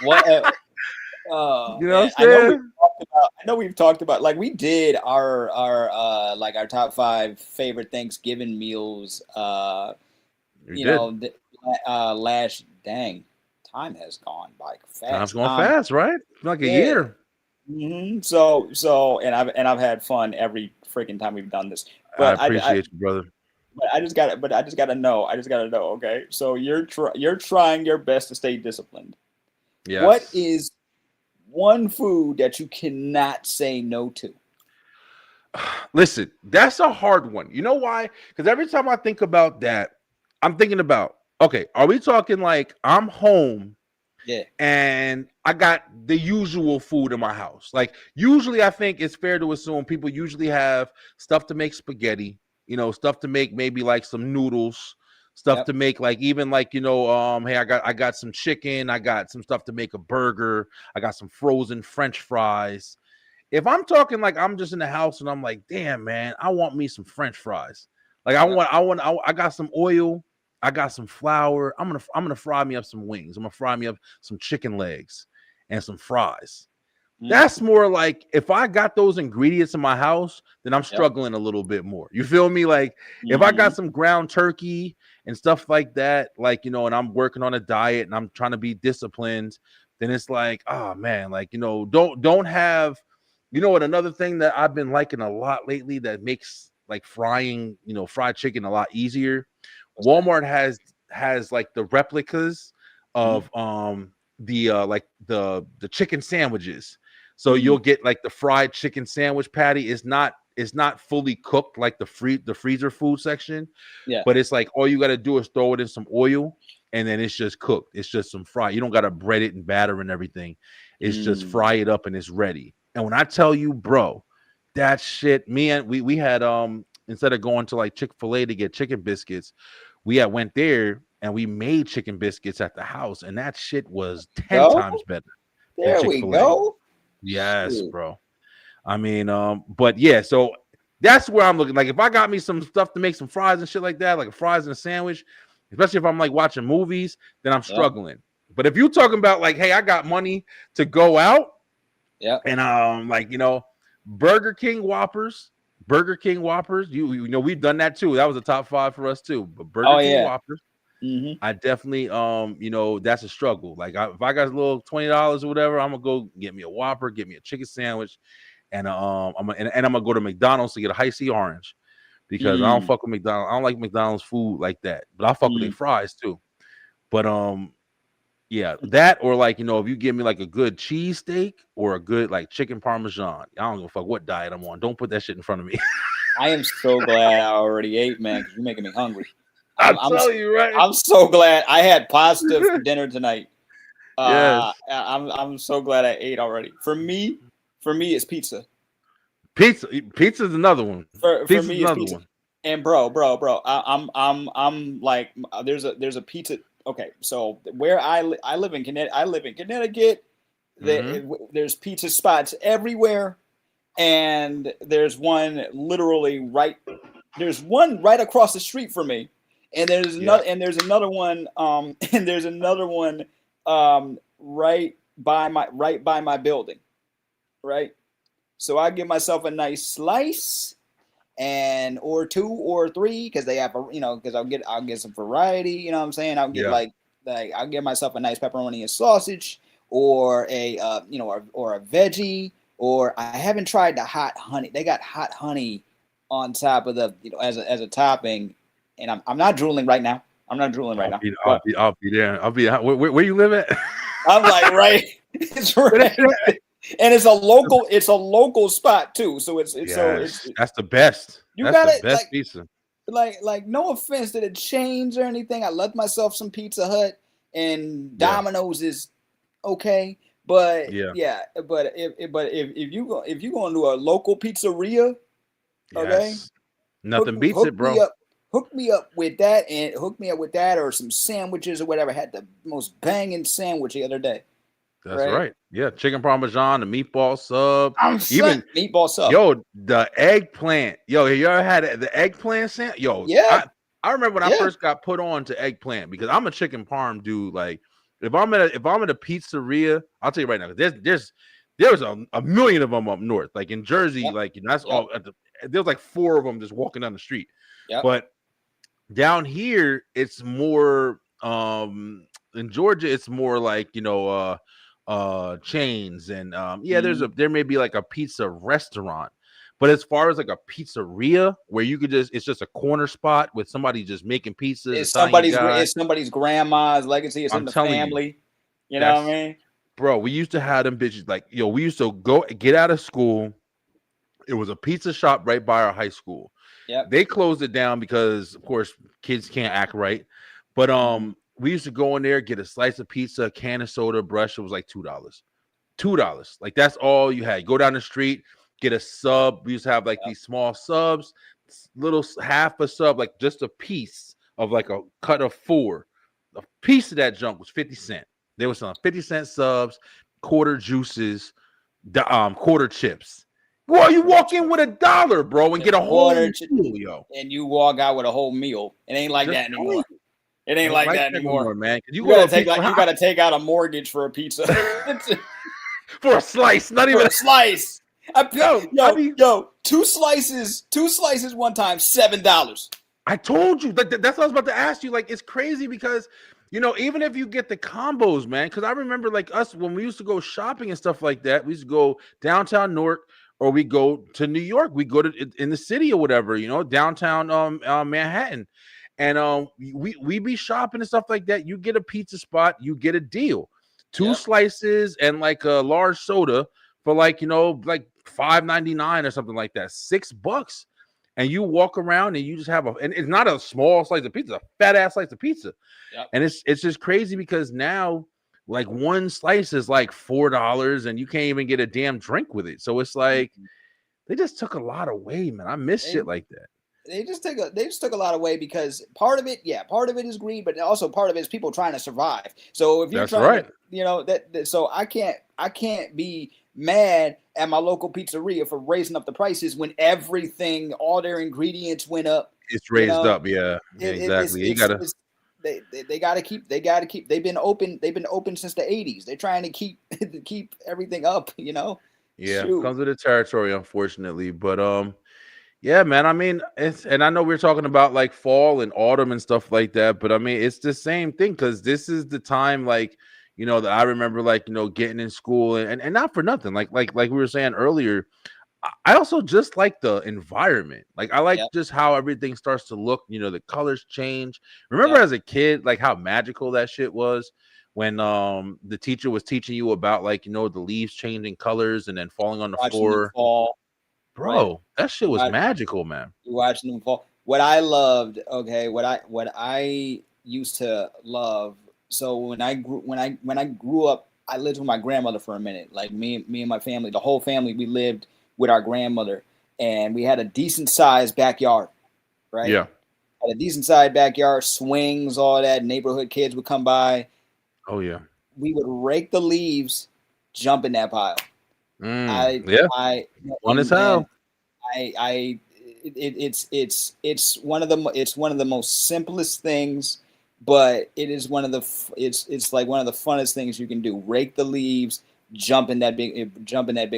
what? You know what I'm saying? I know we've talked about like we did our top 5 favorite Thanksgiving meals. Last time has gone by fast. Time's going fast, right? Like a year. Mm-hmm. So and I've had fun every freaking time we've done this. But I appreciate you, brother. But I just gotta know. Okay, so you're trying your best to stay disciplined. Yes. What is one food that you cannot say no to? Listen, that's a hard one. You know why? Because every time I think about that, I'm thinking about, okay, are we talking like I'm home? Yeah. And I got the usual food in my house. Like usually I think it's fair to assume people usually have stuff to make spaghetti, stuff to make maybe like some noodles, stuff to make like even like, hey, I got some chicken, I got some stuff to make a burger, I got some frozen French fries. If I'm talking like I'm just in the house and I'm like, damn, man, I want me some French fries. Like I got some oil, I got some flour. I'm gonna fry me up some wings. I'm gonna fry me up some chicken legs and some fries. That's more like if I got those ingredients in my house, then I'm struggling a little bit more. You feel me? Like if I got some ground turkey and stuff like that, like and I'm working on a diet and I'm trying to be disciplined, then it's like, oh man, like don't have, what another thing that I've been liking a lot lately that makes like frying, fried chicken a lot easier. Walmart has like the replicas of the chicken sandwiches. So you'll get like the fried chicken sandwich patty. It's not fully cooked like the freezer food section. Yeah. But it's like all you got to do is throw it in some oil and then it's just cooked. It's just some fry. You don't got to bread it and batter and everything. It's just fry it up and it's ready. And when I tell you, bro, that shit, we had instead of going to like Chick-fil-A to get chicken biscuits, we went there and we made chicken biscuits at the house, and that shit was 10 times better. There we go. Yes, bro. I mean, but yeah, so that's where I'm looking. Like if I got me some stuff to make some fries and shit like that, like fries and a sandwich, especially if I'm like watching movies, then I'm struggling. But if you're talking about like, hey, I got money to go out, and like Burger King Whoppers, you know we've done that too. That was a top 5 for us too. But Burger King Whoppers, I definitely that's a struggle. Like if I got a little $20 or whatever, I'm gonna go get me a Whopper, get me a chicken sandwich, and I'm gonna go to McDonald's to get a High C orange because I don't fuck with McDonald's. I don't like McDonald's food like that, but I fuck with their fries too. But yeah, that or like if you give me like a good cheesesteak or a good like chicken parmesan, I don't give a fuck what diet I'm on. Don't put that shit in front of me. I am so glad I already ate, man, because you're making me hungry. I'm telling you, right? I'm so glad I had pasta for dinner tonight. Yes. I'm so glad I ate already. For me, it's pizza. Pizza's another one. For me, it's pizza. One. And bro, I'm like, there's a pizza. Okay, so where I live in Connecticut. There's pizza spots everywhere, and there's one literally right. There's one right across the street from me, and there's another one. Right by my building, right. So I give myself a nice slice, and or 2 or 3 because they have because I'll get some variety. You know what I'm saying? I'll get like I'll get myself a nice pepperoni and sausage or a or a veggie, or I haven't tried the hot honey. They got hot honey on top of the as a topping, and I'm not drooling right now. I'm not drooling right now. I'll be there. I'll be where you live at? I'm like right. It's right. And it's a local spot too. So it's that's the best. That's the best pizza. Like no offense to the chains or anything. I love myself some Pizza Hut, and Domino's is okay. But but if you going to a local pizzeria, okay, nothing beats it, bro. Hook me up with that, or some sandwiches or whatever. I had the most banging sandwich the other day. That's right. Yeah, chicken parmesan, the meatball sub, even meatball sub. Yo, the eggplant. Yo, you ever had the eggplant sandwich? Yo, I remember when I first got put on to eggplant, because I'm a chicken parm dude. Like if I'm at a pizzeria, I'll tell you right now, there's a million of them up north, like in Jersey, like that's all. There's like 4 of them just walking down the street. But down here, it's more in Georgia, it's more like chains, and there may be like a pizza restaurant, but as far as like a pizzeria where you could it's just a corner spot with somebody just making pizzas, it's somebody's grandma's legacy, it's in the family, you know what I mean, bro. We used to have them bitches like, we used to go get out of school. It was a pizza shop right by our high school. They closed it down because of course kids can't act right, but we used to go in there, get a slice of pizza, a can of soda, brush. It was like $2. Like that's all you had. Go down the street, get a sub. We used to have like these small subs, little half a sub, like just a piece of like a cut of 4. A piece of that junk was 50 cents. They were selling 50-cent subs, quarter juices, quarter chips. Well, you walk in with $1, bro, and get a whole meal, yo. And you walk out with a whole meal. It ain't like that anymore. It ain't like that anymore, man. You gotta take out a mortgage for a pizza. For a slice, not even a slice. Two slices one time, $7. I told you that's what I was about to ask you. Like, it's crazy because even if you get the combos, man, because I remember like us when we used to go shopping and stuff like that, we used to go downtown Newark, or we go to New York. We go to in the city or whatever, downtown Manhattan. And we be shopping and stuff like that. You get a pizza spot, you get a deal. 2 slices and like a large soda for like like $5.99 or something like that. $6. And you walk around and you just have and it's not a small slice of pizza, a fat ass slice of pizza. And it's just crazy because now like 1 slice is like $4 and you can't even get a damn drink with it. So it's like they just took a lot away, man. I miss shit like that. They just took a lot away because part of it is greed, but also part of it is people trying to survive. So if you're so I can't be mad at my local pizzeria for raising up the prices when everything, all their ingredients went up. It's raised up, exactly. They gotta keep. They've been open since the 80s. They're trying to keep everything up. Yeah, it comes with the territory, unfortunately, but yeah, man. I mean, and I know we're talking about like fall and autumn and stuff like that, but I mean, it's the same thing because this is the time, like, that I remember, like, getting in school and not for nothing, like we were saying earlier. I also just like the environment. Like, I like just how everything starts to look. The colors change. Remember as a kid, like how magical that shit was when the teacher was teaching you about like the leaves changing colors and then falling on the floor. Bro, that shit was magical, man. You're watching them fall. What I loved, what I used to love. So when I grew up, I lived with my grandmother for a minute. Like me and my family, the whole family, we lived with our grandmother, and we had a decent sized backyard, right? Yeah. Had a decent sized backyard, swings, all that. Neighborhood kids would come by. Oh yeah. We would rake the leaves, jump in that pile. Fun as hell. It's one of the most simplest things, but it is one of the it's like one of the funnest things you can do. Rake the leaves, jump in that big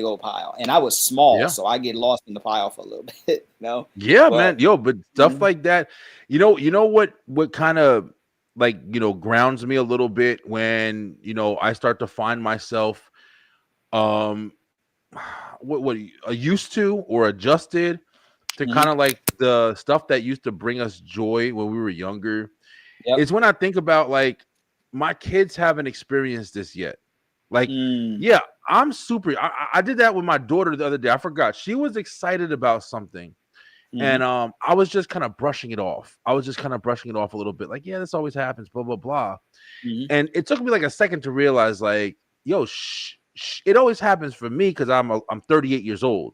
old pile. And I was small, so I get lost in the pile for a little bit. Yeah, man. But stuff like that. You know what kind of like, you know, grounds me a little bit when, you know, I start to find myself um what used to or adjusted to kind of like the stuff that used to bring us joy when we were younger. Yep. It's when I think about like my kids haven't experienced this yet. Like, yeah, I'm super. I did that with my daughter the other day. I forgot. She was excited about something. And I was just kind of brushing it off. I was just kind of brushing it off a little bit. Like, yeah, this always happens, blah, blah, blah. And it took me like a second to realize, like, yo, it always happens for me because I'm 38 years old.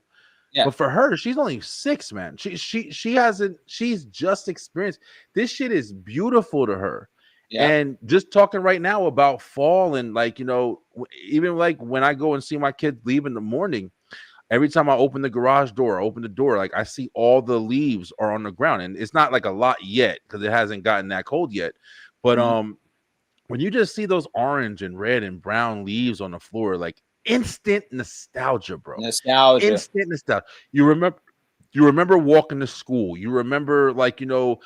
Yeah. But for her, she's only 6, man. She's just experienced. This shit is beautiful to her. Yeah. And just talking right now about fall and like, you know, even like when I go and see my kids leave in the morning, every time I open the garage door, open the door, like I see all the leaves are on the ground. And it's not like a lot yet because it hasn't gotten that cold yet. But when you just see those orange and red and brown leaves on the floor, like instant nostalgia, bro. Instant nostalgia. You remember walking to school. You remember, like, you know,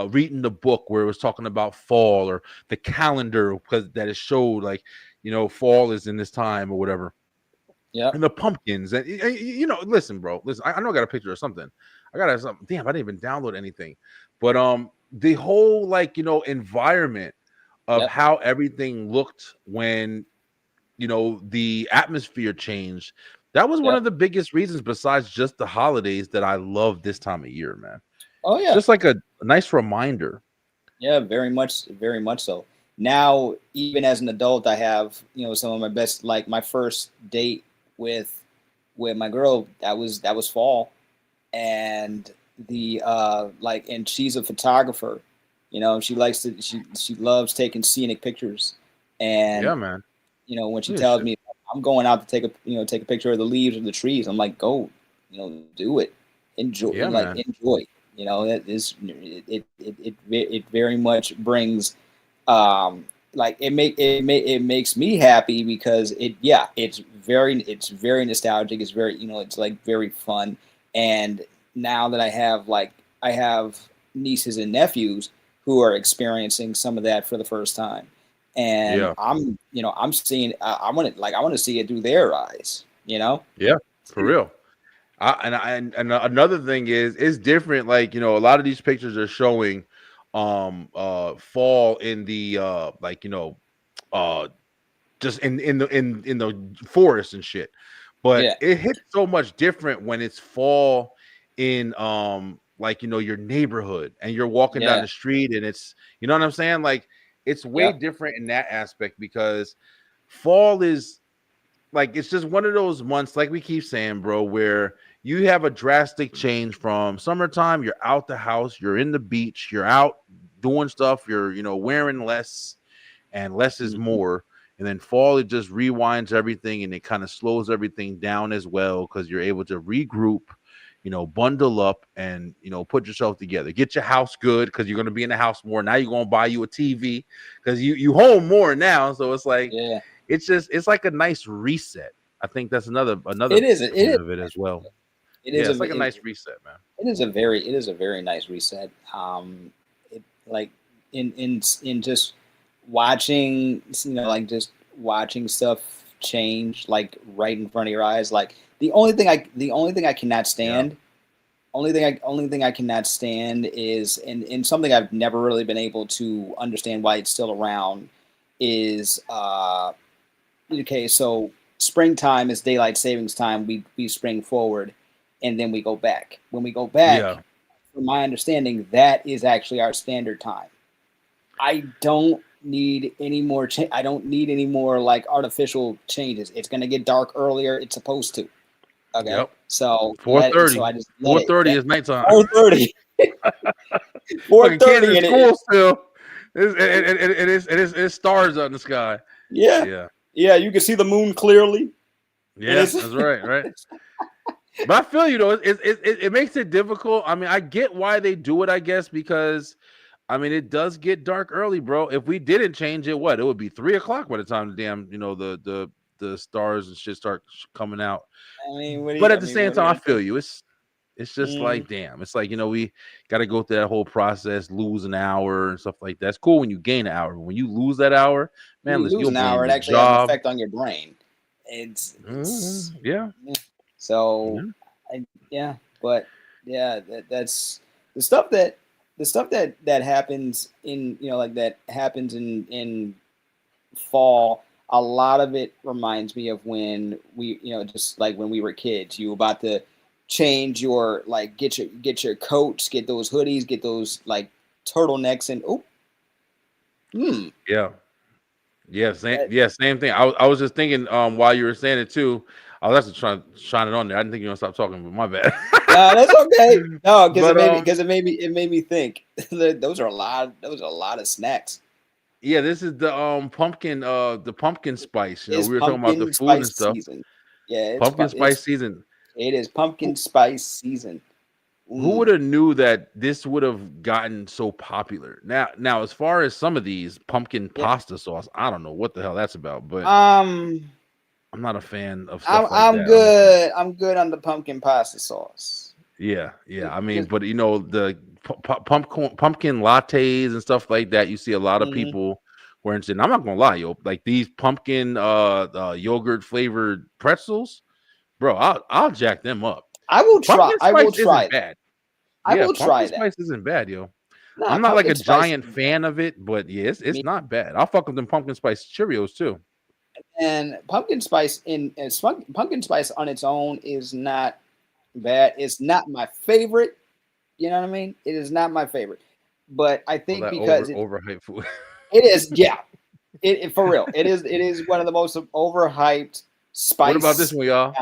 reading the book where it was talking about fall, or the calendar because that it showed, like, you know, fall is in this time or whatever. Yeah. And the pumpkins. And you know, listen, bro. Listen, I know I got a picture of something. I got something. Damn, I didn't even download anything. But the whole, like, you know, environment of how everything looked when, you know, the atmosphere changed. That was one of the biggest reasons, besides just the holidays, that I love this time of year, man. Oh yeah, it's just like a nice reminder. Yeah, very much so. Now, even as an adult, I have, you know, some of my best, like my first date with my girl. That was fall, and the and she's a photographer. You know, she loves taking scenic pictures, and yeah, man. You know, when she tells me I'm going out to take a picture of the leaves of the trees, I'm like, go, you know, do it, enjoy, enjoy. You know, that is it very much brings, it makes me happy because it's very nostalgic. It's very, you know, it's like very fun. And now that I have nieces and nephews who are experiencing some of that for the first time. And I'm seeing. I want to see it through their eyes. You know. Yeah, for real. And another thing is, it's different. Like, you know, a lot of these pictures are showing, fall in the like, you know, just in the forest and shit. But it hits so much different when it's fall in like, you know, your neighborhood, and you're walking down the street, and it's, you know what I'm saying, like. It's way different in that aspect, because fall is like, it's just one of those months, like we keep saying, bro, where you have a drastic change from summertime. You're out the house, you're in the beach, you're out doing stuff, you're, you know, wearing less, and less is more. And then fall, it just rewinds everything, and it kind of slows everything down as well, because you're able to regroup, you know, bundle up, and, you know, put yourself together, get your house good, because you're going to be in the house more. Now you're going to buy you a TV because you home more now. So it's like, it's like a nice reset. I think that's another it is of it as well. It's like a nice reset, man. It is a very nice reset. Like in just watching, you know, like just watching stuff change, like right in front of your eyes. Like the only thing I cannot stand, only thing I cannot stand is, and something I've never really been able to understand why it's still around is, okay, so springtime is daylight savings time. We spring forward, and then we go back. When we go back, from my understanding, that is actually our standard time. I don't need any more I don't need any more like artificial changes. It's going to get dark earlier. It's supposed to. Okay. Yep. So 4:30. So I just 4:30 is nighttime. 4:30. 4:30 in school still. It stars out in the sky. Yeah. You can see the moon clearly. Yeah, that's right. But I feel you though. It makes it difficult. I mean, I get why they do it, I guess, because I mean, it does get dark early, bro. If we didn't change it, it would be 3:00 by the time the damn, you know, the stars and shit start coming out. I mean, but at the same time, I feel you. It's It's just like, damn. It's like, we got to go through that whole process, lose an hour and stuff like that. It's cool when you gain an hour. When you lose that hour, man, you lose you'll an be hour, in it the actually has an job. effect on your brain. It's yeah. So but yeah, that's the stuff that happens in that happens in fall. A lot of it reminds me of when we just like when we were kids. You were about to change your get your coats, get those hoodies, get those like turtlenecks, and same thing. I was just thinking while you were saying it too. I was actually trying to shine it on there. I didn't think you were gonna stop talking, but my bad. No, that's okay. No, because it made me think. Those are a lot of snacks. Yeah, this is the pumpkin spice. We were talking about the Pumpkin food and spice stuff. season. Yeah, Pumpkin spice season. It is pumpkin spice season. Who would have knew that this would have gotten so popular? Now, as far as some of these pumpkin pasta sauce, I don't know what the hell that's about, but I'm not a fan of stuff like that. Good. I'm good on the pumpkin pasta sauce. Yeah. I mean, but the pumpkin lattes and stuff like that, you see a lot of people wearing. I'm not gonna lie, like these pumpkin yogurt flavored pretzels, bro. I'll jack them up. I will try. I will try it. Bad. I will try that. Spice isn't bad, yo. I'm not like a giant fan of it, but yes, it's not bad. I'll fuck with them pumpkin spice Cheerios too. And pumpkin spice on its own is not bad. It's not my favorite. You know what I mean? It is not my favorite. But I think because overhyped food. It is, yeah. It for real. It is one of the most overhyped spice. What about this one, y'all?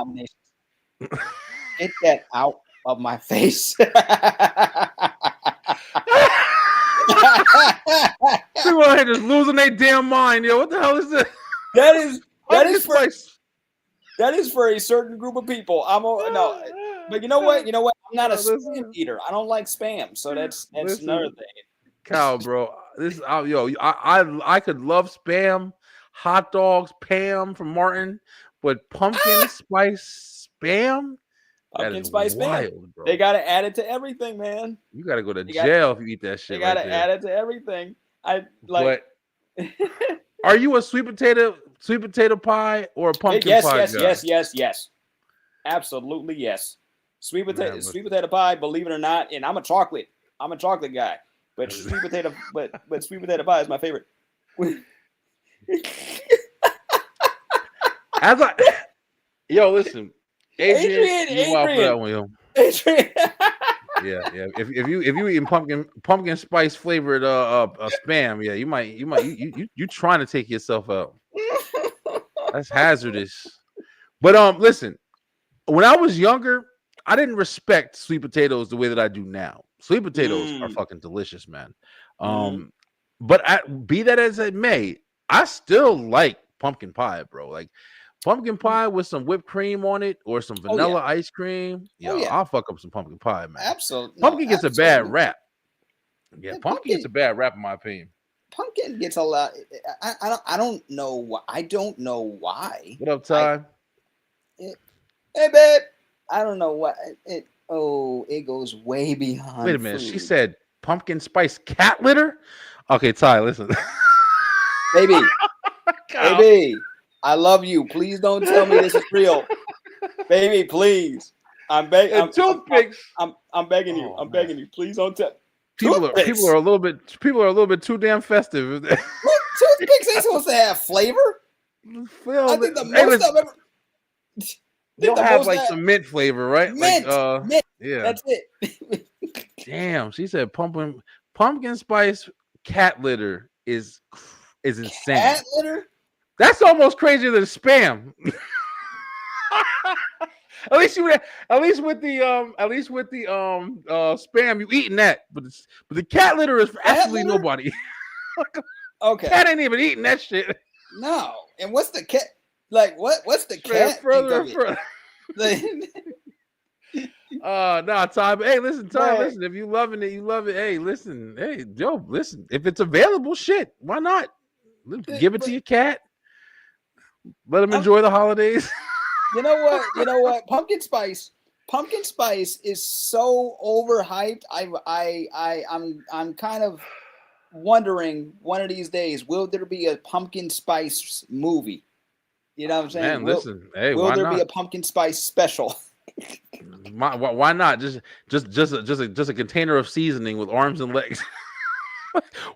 Get that out of my face. People out here just losing their damn mind, yo. What the hell is this? That is for a certain group of people. But you know what? I'm not a spam eater. I don't like spam, so that's another thing. Cow, bro. This I could love spam, hot dogs, Pam from Martin, but pumpkin spice spam. Pumpkin spice spam. Bro. They gotta add it to everything, man. You gotta go to jail if you eat that shit. They gotta add it to everything. Are you a sweet potato pie or a pumpkin pie guy? Yes. Absolutely yes. Sweet potato pie, believe it or not, and I'm a chocolate guy. But sweet potato pie is my favorite. Listen. Adrian. Adrian. Yeah. If you eating pumpkin spice flavored spam, yeah, you trying to take yourself out. That's hazardous. But listen, when I was younger, I didn't respect sweet potatoes the way that I do now. Sweet potatoes are fucking delicious, man. But be that as it may, I still like pumpkin pie, bro. Like pumpkin pie with some whipped cream on it or some vanilla ice cream. I'll fuck up some pumpkin pie, man. Absolutely. Pumpkin gets a bad rap. Yeah, pumpkin gets a bad rap in my opinion. Pumpkin gets a lot. I don't know why. I don't know why. What up, Ty? Hey, babe. I don't know why. It goes way beyond. Wait a minute. Food. She said pumpkin spice litter. Okay, Ty, listen. Baby. I love you. Please don't tell me this is real. Baby, please. I'm begging. Toothpicks. I'm begging you. I'm begging you. Please don't tell. People are a little bit too damn festive. Toothpicks ain't supposed to have flavor. I think the most I've ever. They'll have like some mint flavor, right? Mint. Yeah. That's it. Damn, she said pumpkin spice cat litter is insane. Cat litter? That's almost crazier than spam. At least with the spam, you eating that, but the cat litter is for absolutely nobody. Okay, cat ain't even eating that shit. No, and what's the cat? Like what's the cat? Further. Nah, Ty. But hey, listen, Ty. Right. Listen, if you loving it, you love it. Hey, listen. Hey, yo, listen. If it's available, shit, why not? Give it to your cat. Let them enjoy the holidays. You know what? Pumpkin spice pumpkin spice is so overhyped. I'm kind of wondering one of these days, will there be a pumpkin spice movie? You know what I'm saying? Man, listen, hey, will why there not? be a pumpkin spice special? Why not? Just a container of seasoning with arms and legs,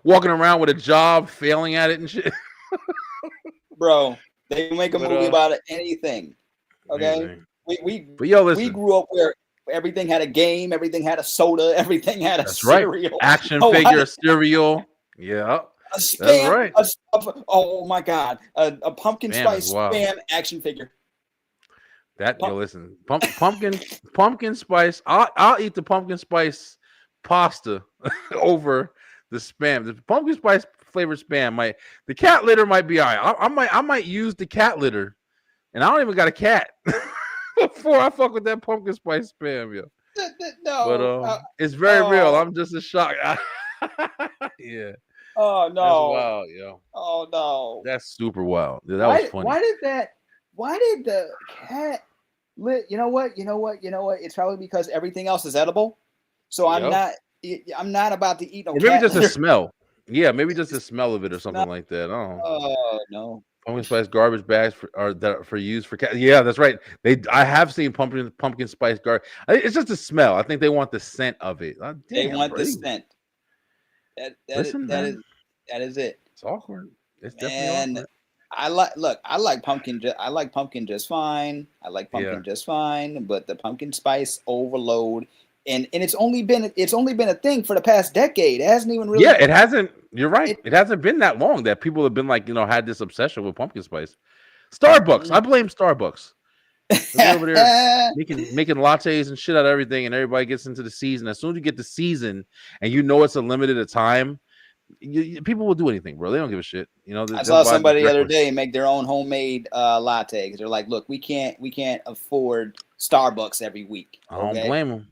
walking around with a job, failing at it and shit. Bro, they make a movie about anything. Okay, amazing. we listen, grew up where everything had a game, everything had a soda, everything had a cereal, action figure, cereal. Yeah, a spam. That's right. Oh my god, a pumpkin spice spam action figure. Listen, pumpkin spice. I'll eat the pumpkin spice pasta over the spam. The pumpkin spice flavored spam the cat litter might be all right. I might use the cat litter, and I don't even got a cat before I fuck with that pumpkin spice spam, yo. No, but it's very real. I'm just as shocked. Yeah. Oh no. That's wild, yo. Oh no. That's super wild. That was funny. Why did the cat you know what? It's probably because everything else is edible. So I'm not about to eat no cat. Maybe just a smell. Yeah, maybe just the smell of it or something like that. I don't know. Oh no. Pumpkin spice garbage bags for use for cats. Yeah, that's right. I have seen pumpkin spice garbage. It's just a smell. I think they want the scent of it. They want the scent. That is it. It's awkward. It's definitely awkward. I like pumpkin just fine. Just fine, but the pumpkin spice overload, and it's only been a thing for the past decade. It hasn't even really. Yeah, it hasn't. You're right. It hasn't been that long that people have been had this obsession with pumpkin spice. Starbucks. I blame Starbucks. They're over there making lattes and shit out of everything, and everybody gets into the season. As soon as you get the season, and you know it's a limited time. People will do anything, bro. They don't give a shit. I saw somebody the other day make their own homemade latte because they're like, "Look, we can't afford Starbucks every week." Okay? I don't blame them.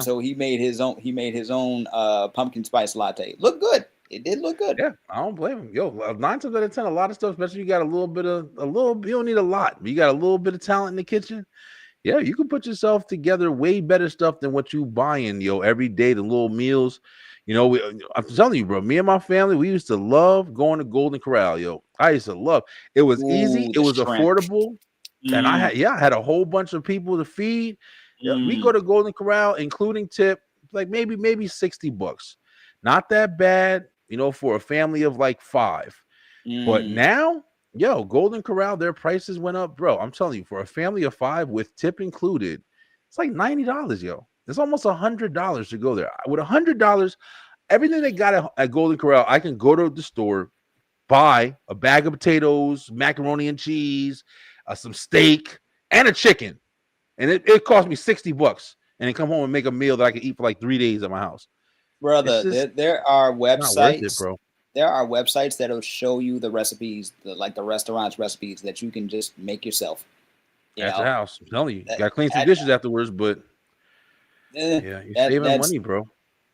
So he made his own. He made his own pumpkin spice latte. Look good. It did look good. Yeah, I don't blame him. Yo, 9 times out of 10, a lot of stuff, especially you got you don't need a lot, but you got a little bit of talent in the kitchen. Yeah, you can put yourself together way better stuff than what you buying, every day, the little meals. I'm telling you, bro, me and my family, we used to love going to Golden Corral, yo. I used to love it. Was easy, it was affordable, and I had a whole bunch of people to feed. We go to Golden Corral, including tip, like maybe $60. Not that bad, for a family of like 5. But now, Golden Corral, their prices went up, bro. I'm telling you, for a family of 5 with tip included, it's like $90, yo. It's almost $100 to go there. With $100, everything they got at Golden Corral, I can go to the store, buy a bag of potatoes, macaroni and cheese, some steak, and a chicken, and it cost me $60, and then come home and make a meal that I can eat for like 3 days at my house. Brother, there are websites. Bro. There are websites that'll show you the recipes, the restaurant's recipes that you can just make yourself. At the house, I'm telling you, you gotta clean some dishes afterwards, but. Yeah, you're saving money, bro.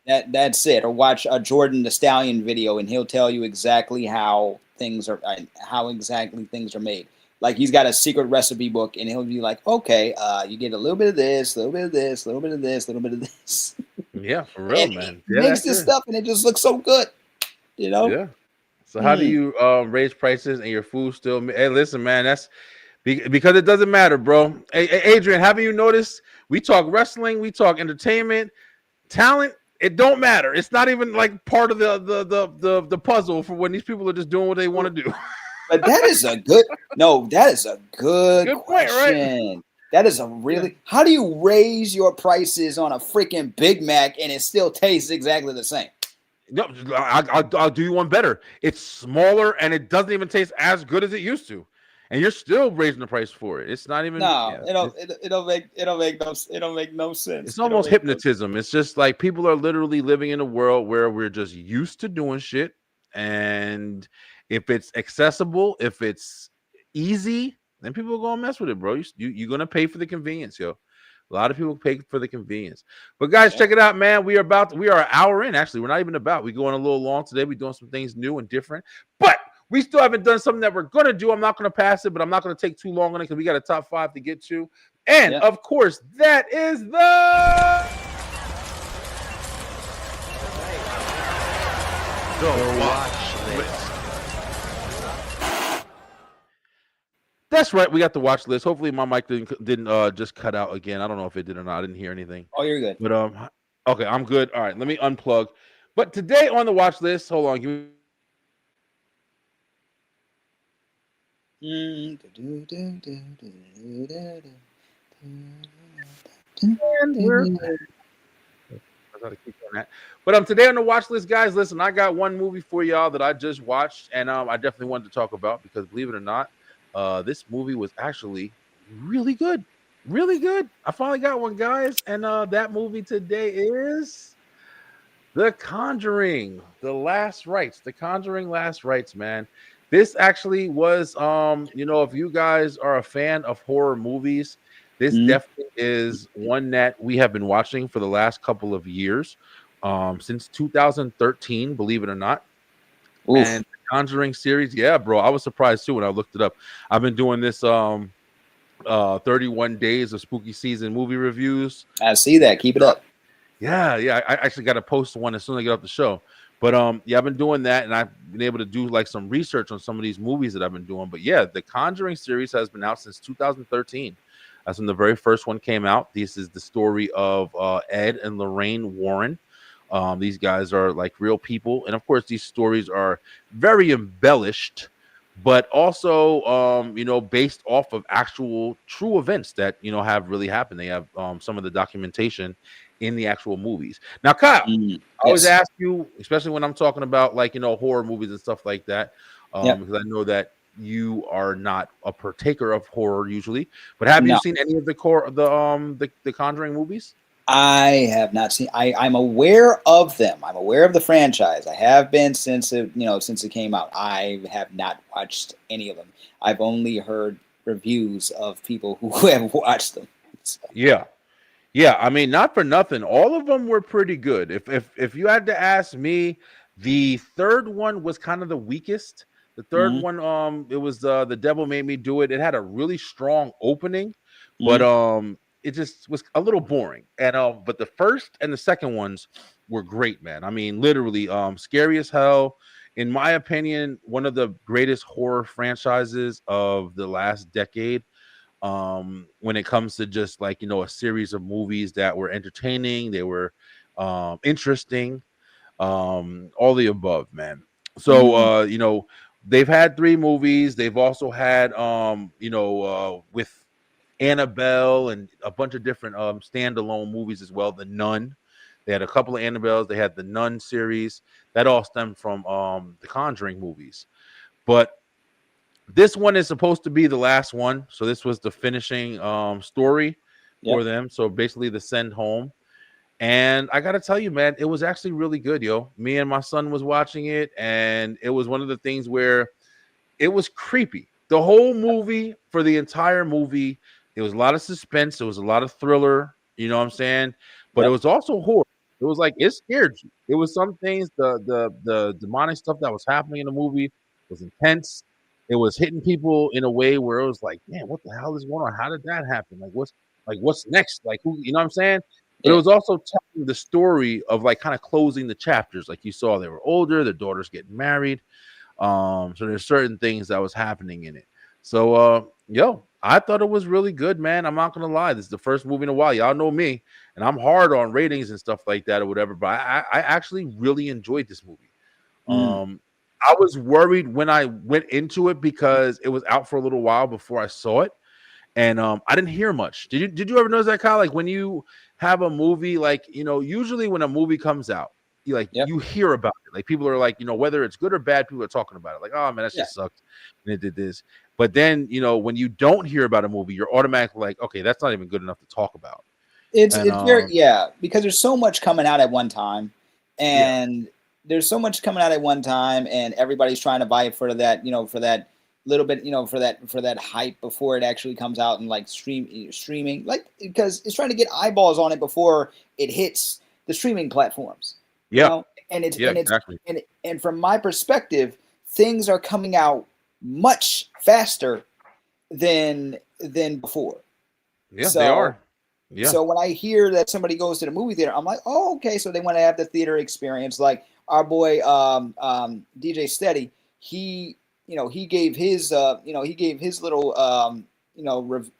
That's it. Or watch a Jordan the Stallion video, and he'll tell you exactly how things are made. Like he's got a secret recipe book, and he'll be like, "Okay, you get a little bit of this, a little bit of this, a little bit of this, a little bit of this." Yeah, for real, man. He makes this stuff, and it just looks so good, Yeah. So how do you raise prices and your food still? Hey, listen, man, that's because it doesn't matter, bro. Hey, Adrian, haven't you noticed? We talk wrestling, we talk entertainment, talent. It don't matter. It's not even like part of the puzzle for when these people are just doing what they want to do. But that is a good question. Point, right? That is a really. How do you raise your prices on a freaking Big Mac and it still tastes exactly the same? No, I'll do you one better. It's smaller and it doesn't even taste as good as it used to. And you're still raising the price for it. It's not even. No, it'll make no sense. It's almost hypnotism. It's just like people are literally living in a world where we're just used to doing shit, and if it's accessible, if it's easy, then people are gonna mess with it, bro. You're gonna pay for the convenience, yo. A lot of people pay for the convenience. But guys, check it out, man. We are an hour in. Actually, we're not even about. We're going a little long today. We're doing some things new and different, but we still haven't done something that we're going to do. I'm not going to pass it, but I'm not going to take too long on it because we got a top 5 to get to. And of course, that is the watch list. That's right. We got the watch list. Hopefully my mic didn't just cut out again. I don't know if it did or not. I didn't hear anything. Oh, you're good. But okay, I'm good. All right, let me unplug. But today on the watch list, hold on, give me. But today on the watch list, guys, listen, I got one movie for y'all that I just watched, and I definitely wanted to talk about because, believe it or not, this movie was actually really good. Really good. I finally got one, guys, and that movie today is The Conjuring, The Last Rites. The Conjuring Last Rites, man. This actually was, if you guys are a fan of horror movies, this definitely is one that we have been watching for the last couple of years, since 2013, believe it or not. Oof. And the Conjuring series, yeah, bro, I was surprised too when I looked it up. I've been doing this 31 days of spooky season movie reviews. I see that. Keep it up. Yeah. I actually got to post one as soon as I get off the show. But yeah, I've been doing that, and I've been able to do like some research on some of these movies that I've been doing. But yeah, the Conjuring series has been out since 2013. That's when the very first one came out. This is the story of Ed and Lorraine Warren. These guys are like real people, and of course, these stories are very embellished, but also, based off of actual true events that have really happened. They have some of the documentation in the actual movies. Now, Kyle, I always ask you, especially when I'm talking about like horror movies and stuff like that, because I know that you are not a partaker of horror usually. But have you seen any of the Conjuring movies? I have not seen. I'm aware of them. I'm aware of the franchise. I have been since it came out. I have not watched any of them. I've only heard reviews of people who have watched them. So. Yeah. I mean, not for nothing. All of them were pretty good. If you had to ask me, the third one was kind of the weakest. The third one, it was The Devil Made Me Do It. It had a really strong opening, but it just was a little boring. And but the first and the second ones were great, man. I mean, literally, scary as hell. In my opinion, one of the greatest horror franchises of the last decade. When it comes to just like a series of movies that were entertaining, they were interesting, all the above, man. So they've had 3 movies. They've also had with Annabelle and a bunch of different standalone movies as well. The Nun, they had a couple of Annabelles. They had the Nun series that all stemmed from the Conjuring movies. But this one is supposed to be the last one, so this was the finishing story for them. So basically the send home. And I gotta tell you, man, it was actually really good, yo. Me and my son was watching it, and it was one of the things where it was creepy. The whole movie, for the entire movie, there was a lot of suspense. There was a lot of thriller. You know what I'm saying? But it was also horror. It was like it scared you. It was some things. The demonic stuff that was happening in the movie was intense. It was hitting people in a way where it was like, man, what the hell is going on? How did that happen? What's next? Like, who? You know what I'm saying? But it was also telling the story of like kind of closing the chapters. Like you saw, they were older. Their daughter's getting married. So there's certain things that was happening in it. So, I thought it was really good, man. I'm not gonna lie. This is the first movie in a while. Y'all know me, and I'm hard on ratings and stuff like that or whatever. But I actually really enjoyed this movie. I was worried when I went into it because it was out for a little while before I saw it, and I didn't hear much. Did you ever notice that, Kyle? Like when you have a movie, like usually when a movie comes out, you hear about it. Like people are like, whether it's good or bad, people are talking about it. Like, oh man, that just sucked, and it did this. But then when you don't hear about a movie, you're automatically like, okay, that's not even good enough to talk about. It's very because there's so much coming out at one time, and there's so much coming out at one time, and everybody's trying to vie for that, for that little bit, for that hype before it actually comes out and like streaming, like because it's trying to get eyeballs on it before it hits the streaming platforms. And it's exactly. And from my perspective, things are coming out much faster than before. Yeah, they are. Yeah. So when I hear that somebody goes to the movie theater, I'm like, oh, okay. So they want to have the theater experience. Like our boy DJ Steady, he gave his little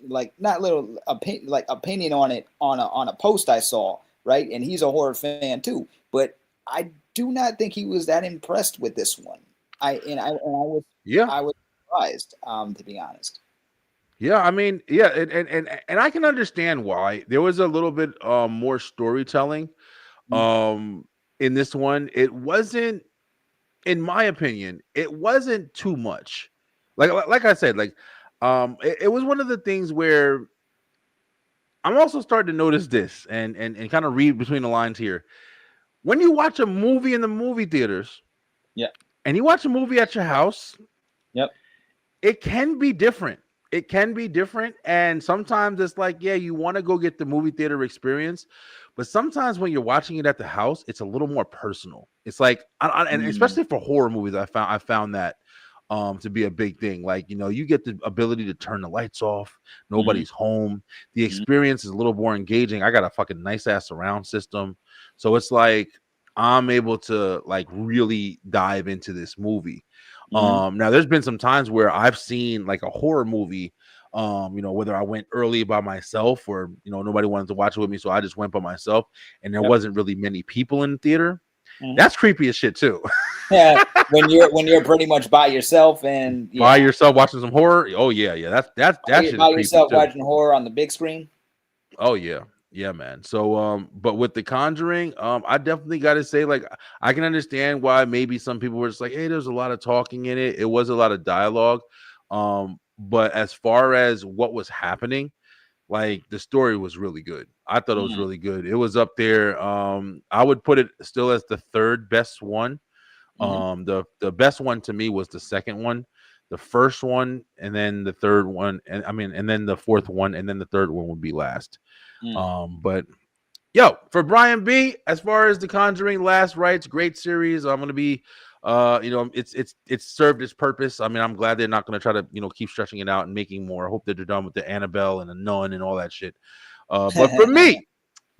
like not little opinion on it on a post I saw, right? And he's a horror fan too, but I do not think he was that impressed with this one. I was surprised, to be honest. Yeah, I mean, yeah, and I can understand why. There was a little bit more storytelling in this one. It wasn't, in my opinion, it wasn't too much. Like I said, it was one of the things where I'm also starting to notice this and kind of read between the lines here. When you watch a movie in the movie theaters, and you watch a movie at your house, it can be different. It can be different. And sometimes it's like, yeah, you want to go get the movie theater experience. But sometimes when you're watching it at the house, it's a little more personal. It's like, and especially for horror movies, I found that to be a big thing. Like, you get the ability to turn the lights off. Nobody's home. The experience is a little more engaging. I got a fucking nice ass surround system. So it's like, I'm able to like really dive into this movie. Now there's been some times where I've seen like a horror movie, whether I went early by myself or, nobody wanted to watch it with me. So I just went by myself and there wasn't really many people in the theater. That's creepy as shit too. Yeah. When you're pretty much by yourself and by yourself watching some horror. Oh yeah. That's shit by is yourself creepy too. watching horror on the big screen. Oh yeah. Yeah, man. So, but with The Conjuring, I definitely got to say, like, I can understand why maybe some people were just like, hey, there's a lot of talking in it. It was a lot of dialogue. But as far as what was happening, like, the story was really good. I thought it was really good. It was up there. I would put it still as the third best one. The best one to me was the second one, the first one, and then the third one, and then the fourth one, and then the third one would be last. But yo, for Brian B, as far as The Conjuring Last Rites, great series. I'm gonna be it's served its purpose. I mean, I'm glad they're not gonna try to keep stretching it out and making more. I hope that they're done with the Annabelle and the Nun and all that shit. But for me,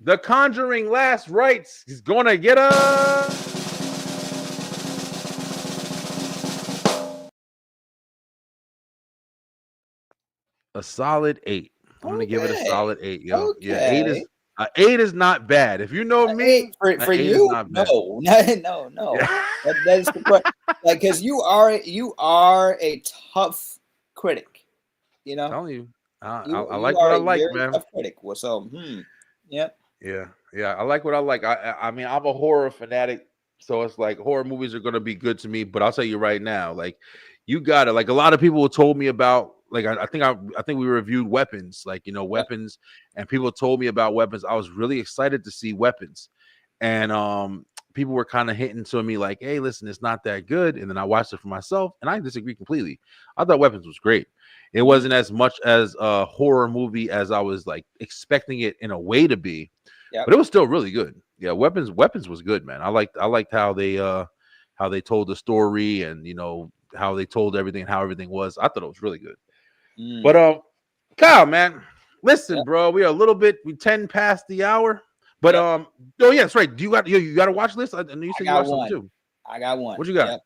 The Conjuring Last Rites is gonna get a solid 8. I'm gonna give it a solid 8, yo. Okay. Yeah, 8 is not bad. If you know me, for you, no. That's the point. Like, because you are a tough critic. I'm telling you, I like what I like, man. Tough critic. So, yeah. I like what I like. I mean, I'm a horror fanatic, so it's like horror movies are gonna be good to me. But I'll tell you right now, like, you gotta, like, a lot of people told me about. Like, I think we reviewed Weapons, like, Weapons, and people told me about Weapons. I was really excited to see Weapons, and people were kind of hitting to me like, hey, listen, it's not that good. And then I watched it for myself, and I disagree completely. I thought Weapons was great. It wasn't as much as a horror movie as I was like expecting it in a way to be, but it was still really good. Yeah, Weapons was good, man. I liked how they told the story and how they told everything and how everything was. I thought it was really good. But Kyle, man, listen, bro, we are a little bit 10 past the hour. But oh yeah, that's right. Do you got a watch list? I know you said you watched some too. I got one. What you got?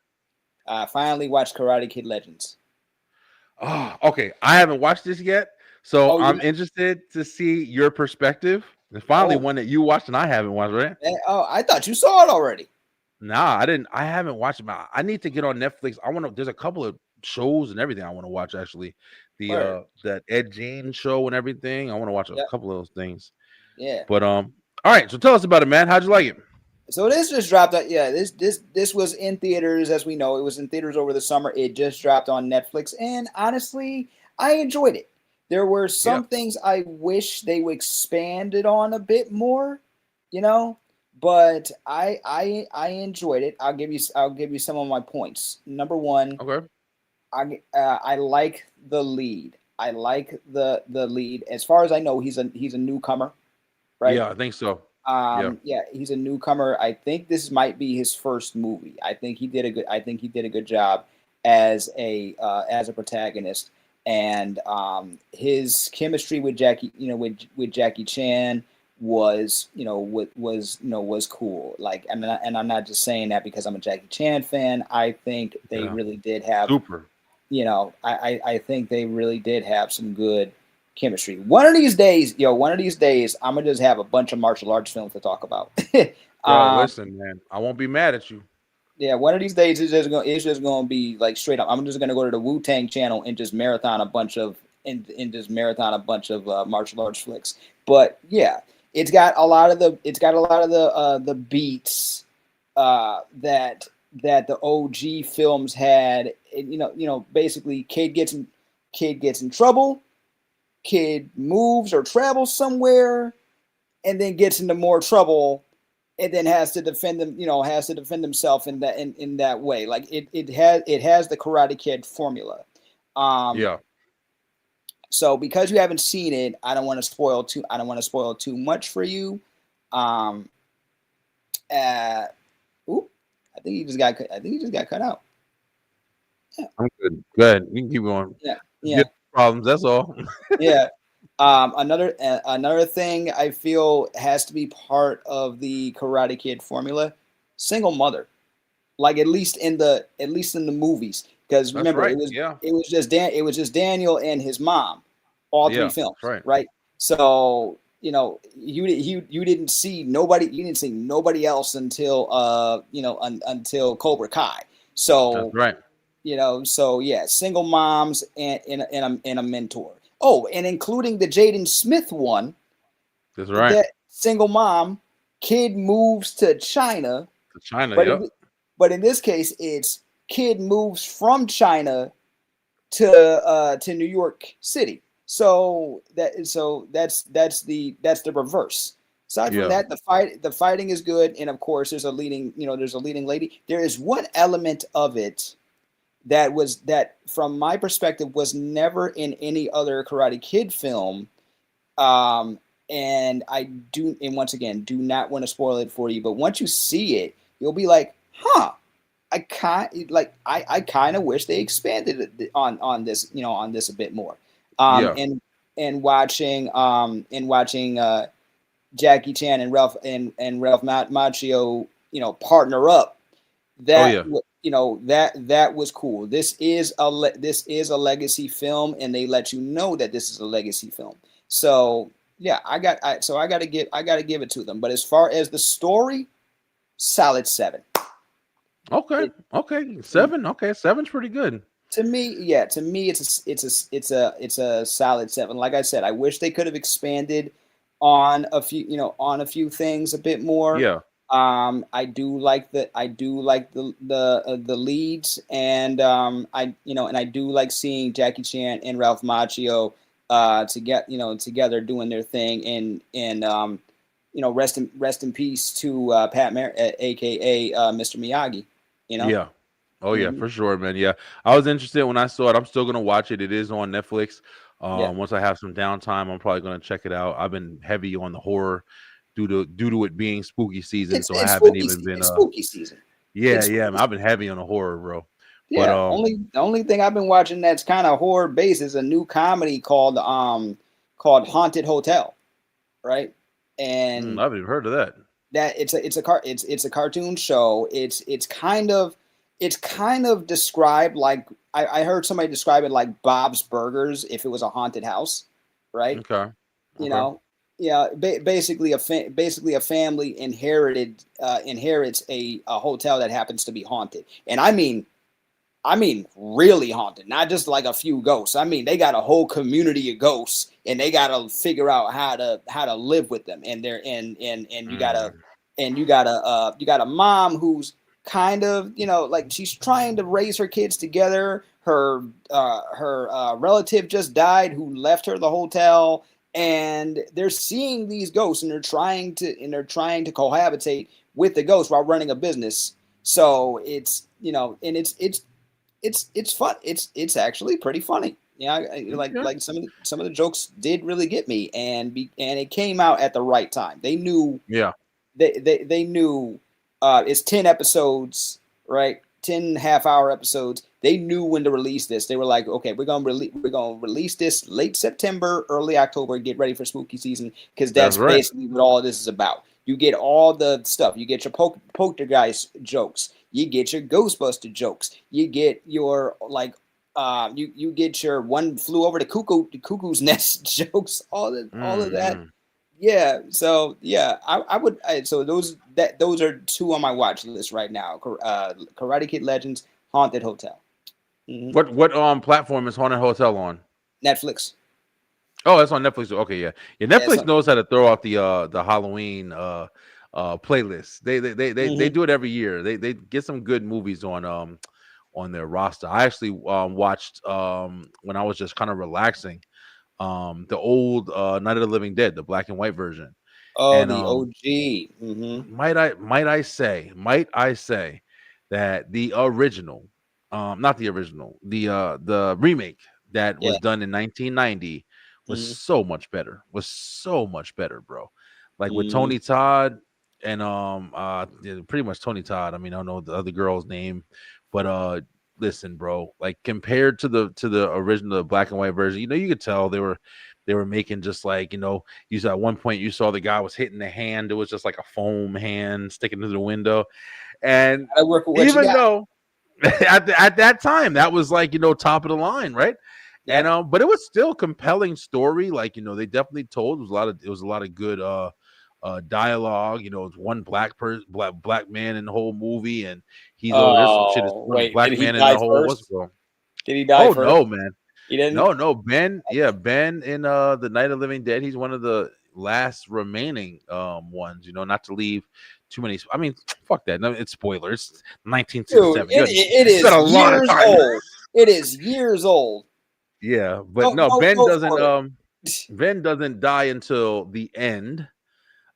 I finally watched Karate Kid Legends. Oh, okay. I haven't watched this yet, so I'm interested to see your perspective. There's finally one that you watched and I haven't watched, right? Oh, I thought you saw it already. Nah, I didn't. I haven't watched it. I need to get on Netflix. I want to. There's a couple of shows and everything I want to watch. Actually, that Ed Gein show and everything. I want to watch a couple of those things. Yeah. But all right. So tell us about it, man. How'd you like it? So this just dropped. This was in theaters, as we know. It was in theaters over the summer. It just dropped on Netflix, and honestly, I enjoyed it. There were some things I wish they would expand it on a bit more, but I enjoyed it. I'll give you some of my points. Number one, I like the lead. I like the lead. As far as I know, he's a newcomer, right? Yeah, I think so. He's a newcomer. I think this might be his first movie. I think he did a good job. as a protagonist, and his chemistry with Jackie, with Jackie Chan was cool. Like, and I'm not just saying that because I'm a Jackie Chan fan. I think they really did have super. I think they really did have some good chemistry. One of these days, I'm gonna just have a bunch of martial arts films to talk about. Bro, listen, man, I won't be mad at you. Yeah, one of these days it's just gonna be like straight up. I'm just gonna go to the Wu-Tang channel and just marathon a bunch of martial arts flicks. But yeah, it's got a lot of the beats that the OG films had. Basically, kid gets in trouble, kid moves or travels somewhere, and then gets into more trouble, and then has to defend himself in that way. Like it has the Karate Kid formula. So because you haven't seen it, I don't want to spoil too much for you. I think he just got cut out. Yeah. I'm good. Go ahead. You can keep going. Yeah. Problems. That's all. Yeah. Another thing I feel has to be part of the Karate Kid formula: single mother. Like at least in the movies, because remember it was just Daniel and his mom, all three films, right? So you didn't see nobody else until until Cobra Kai. So so yeah, single moms and a mentor. Oh, and including the Jaden Smith one. That's right. That single mom, kid moves to China. But in this case, it's kid moves from China to New York City. So that's the reverse. Aside from that, the fighting is good, and of course, there's a leading lady. There is one element of it that from my perspective was never in any other Karate Kid film. And once again, do not want to spoil it for you, but once you see it, you'll be like, huh, I kind of wish they expanded on this, on this a bit more. And watching Jackie Chan and Ralph Macchio, partner up, that that was cool. This is a legacy film, and they let you know that this is a legacy film. So yeah, I got to give it to them. But as far as the story, solid 7. Okay. 7. Okay, 7's pretty good. To me, it's a solid 7. Like I said, I wish they could have expanded on a few things a bit more. Yeah. I do like the leads, and I do like seeing Jackie Chan and Ralph Macchio together doing their thing, and rest in peace to Pat aka Mr. Miyagi. Yeah. Oh yeah, for sure, man. Yeah, I was interested when I saw it. I'm still gonna watch it. It is on Netflix. Once I have some downtime, I'm probably gonna check it out. I've been heavy on the horror due to it being spooky season, so I haven't even been spooky season. Yeah, man, I've been heavy on the horror, bro. Yeah, but, the only thing I've been watching that's kind of horror based is a new comedy called Haunted Hotel, right? And I haven't even heard of that. It's a cartoon show. It's kind of described like I heard somebody describe it like Bob's Burgers if it was a haunted house, right? Okay. Basically a family inherits a hotel that happens to be haunted, and I mean really haunted, not just like a few ghosts. I mean they got a whole community of ghosts, and they got to figure out how to live with them. And you got a mom who's kind of like she's trying to raise her kids together. Her relative just died who left her the hotel, and they're seeing these ghosts, and they're trying to cohabitate with the ghosts while running a business. So it's and it's fun. It's actually pretty funny. Like some of the jokes did really get me, and it came out at the right time. They knew. Yeah. They knew it's 10 episodes, right? 10 half-hour episodes. They knew when to release this. They were like, okay, we're gonna release this late September, early October. Get ready for spooky season, because that's basically what all of this is about. You get all the stuff. You get your poltergeist jokes. You get your Ghostbuster jokes. You get your like, you get your One Flew Over the Cuckoo's Nest jokes. All of that. Yeah. So yeah, I would. So those are two on my watch list right now. Karate Kid Legends, Haunted Hotel. Mm-hmm. What platform is Haunted Hotel on? Netflix. Oh, that's on Netflix. Okay, yeah. Netflix knows how to throw out the Halloween playlist. They do it every year. They get some good movies on their roster. I actually watched when I was just kind of relaxing the old Night of the Living Dead, the black and white version. Oh, and, the OG. Mm-hmm. Might I say that the original, not the original, the remake that was done in 1990 was so much better. Bro. Like with Tony Todd and pretty much Tony Todd. I mean, I don't know the other girl's name, but listen, bro, like compared to the original black and white version, you could tell they were making just like, you saw at one point you saw the guy was hitting the hand. It was just like a foam hand sticking to the window. And even though at that time that was like, top of the line, right? Yep. And but it was still compelling story. Like, they definitely told. It was a lot of good dialogue. It's one black man in the whole movie, and he's there's some shit. One black man in the whole. Did he die first? No, man. He didn't. No, Ben. Yeah, Ben in the Night of the Living Dead. He's one of the last remaining ones. Not to leave too many. I mean, fuck that. No, it's spoilers. It's 1967. Dude, it is a lot of time. Old. It is years old. Yeah, but Ben doesn't. Ben doesn't die until the end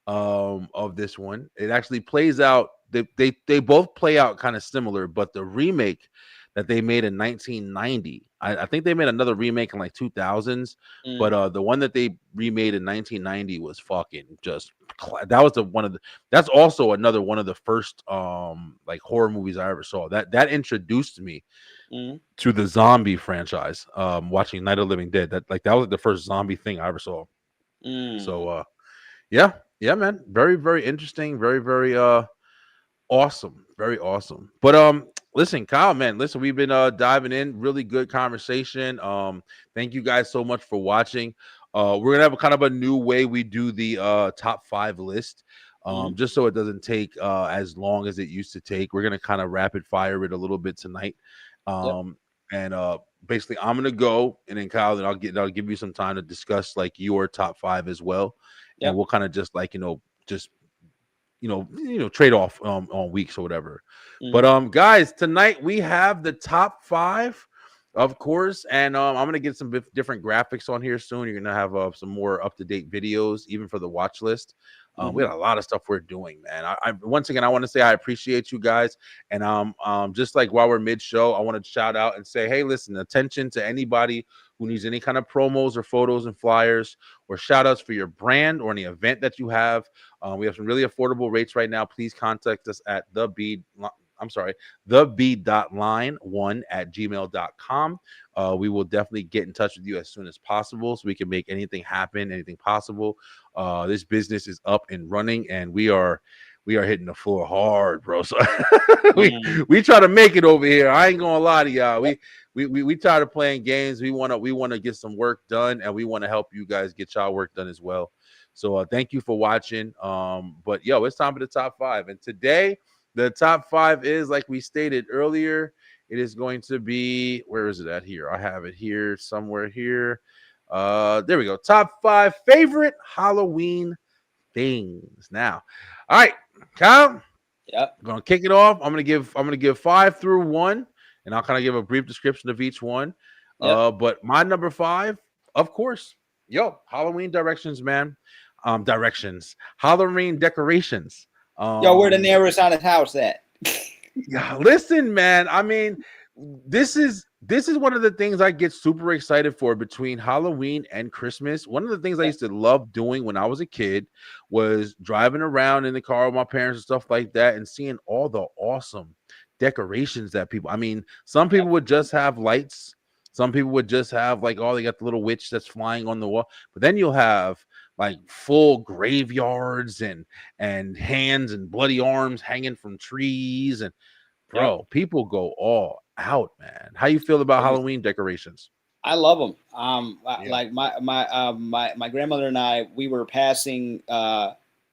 of this one. It actually plays out. They both play out kind of similar, but the remake that they made in 1990. I think they made another remake in like 2000s, but the one that they remade in 1990 was fucking just. That was that's also another one of the first like horror movies I ever saw. That introduced me to the zombie franchise. Watching Night of the Living Dead. That was the first zombie thing I ever saw. So yeah, man, very, very interesting, very, very awesome, very awesome. But listen, Kyle, man, we've been diving in, really good conversation. Thank you guys so much for watching. We're gonna have a kind of a new way we do the top 5 list, just so it doesn't take as long as it used to take. We're gonna kind of rapid fire it a little bit tonight, and basically I'm gonna go, and then Kyle, then I'll give you some time to discuss like your top 5 as well, and we'll kind of just like trade off on weeks or whatever. But guys, tonight we have the top 5, of course, and I'm gonna get some different graphics on here soon. You're gonna have some more up-to-date videos, even for the watch list. We got a lot of stuff we're doing, man. I once again, I want to say I appreciate you guys, and just like while we're mid-show, I want to shout out and say, hey, listen, attention to anybody who needs any kind of promos or photos and flyers or shout outs for your brand or any event that you have. We have some really affordable rates right now. Please contact us at the b.line1@gmail.com. We will definitely get in touch with you as soon as possible so we can make anything happen, anything possible. This business is up and running, and we are hitting the floor hard, bro. So we try to make it over here. I ain't gonna lie to y'all. We tired of playing games. We wanna get some work done, and we want to help you guys get y'all work done as well. So thank you for watching. But it's time for the top 5, and today the top 5 is, like we stated earlier, it is going to be, where is it at here? I have it here somewhere here. There we go. Top 5 favorite Halloween things. Now, all right, Kyle. Yep. I'm gonna kick it off. I'm gonna give 5 through 1, and I'll kind of give a brief description of each one. Yep. But my number 5, of course, Halloween directions, man. Halloween decorations. Where the nearest haunted house at? Yeah, listen, man. I mean, this is one of the things I get super excited for between Halloween and Christmas. One of the things I used to love doing when I was a kid was driving around in the car with my parents and stuff like that, and seeing all the awesome decorations that people, I mean, some people would just have lights. Some people would just have like, oh, they got the little witch that's flying on the wall. But then you'll have like full graveyards and hands and bloody arms hanging from trees. And bro, people go all out, man. How you feel about Halloween decorations? I love them. Like my grandmother and I, we were passing.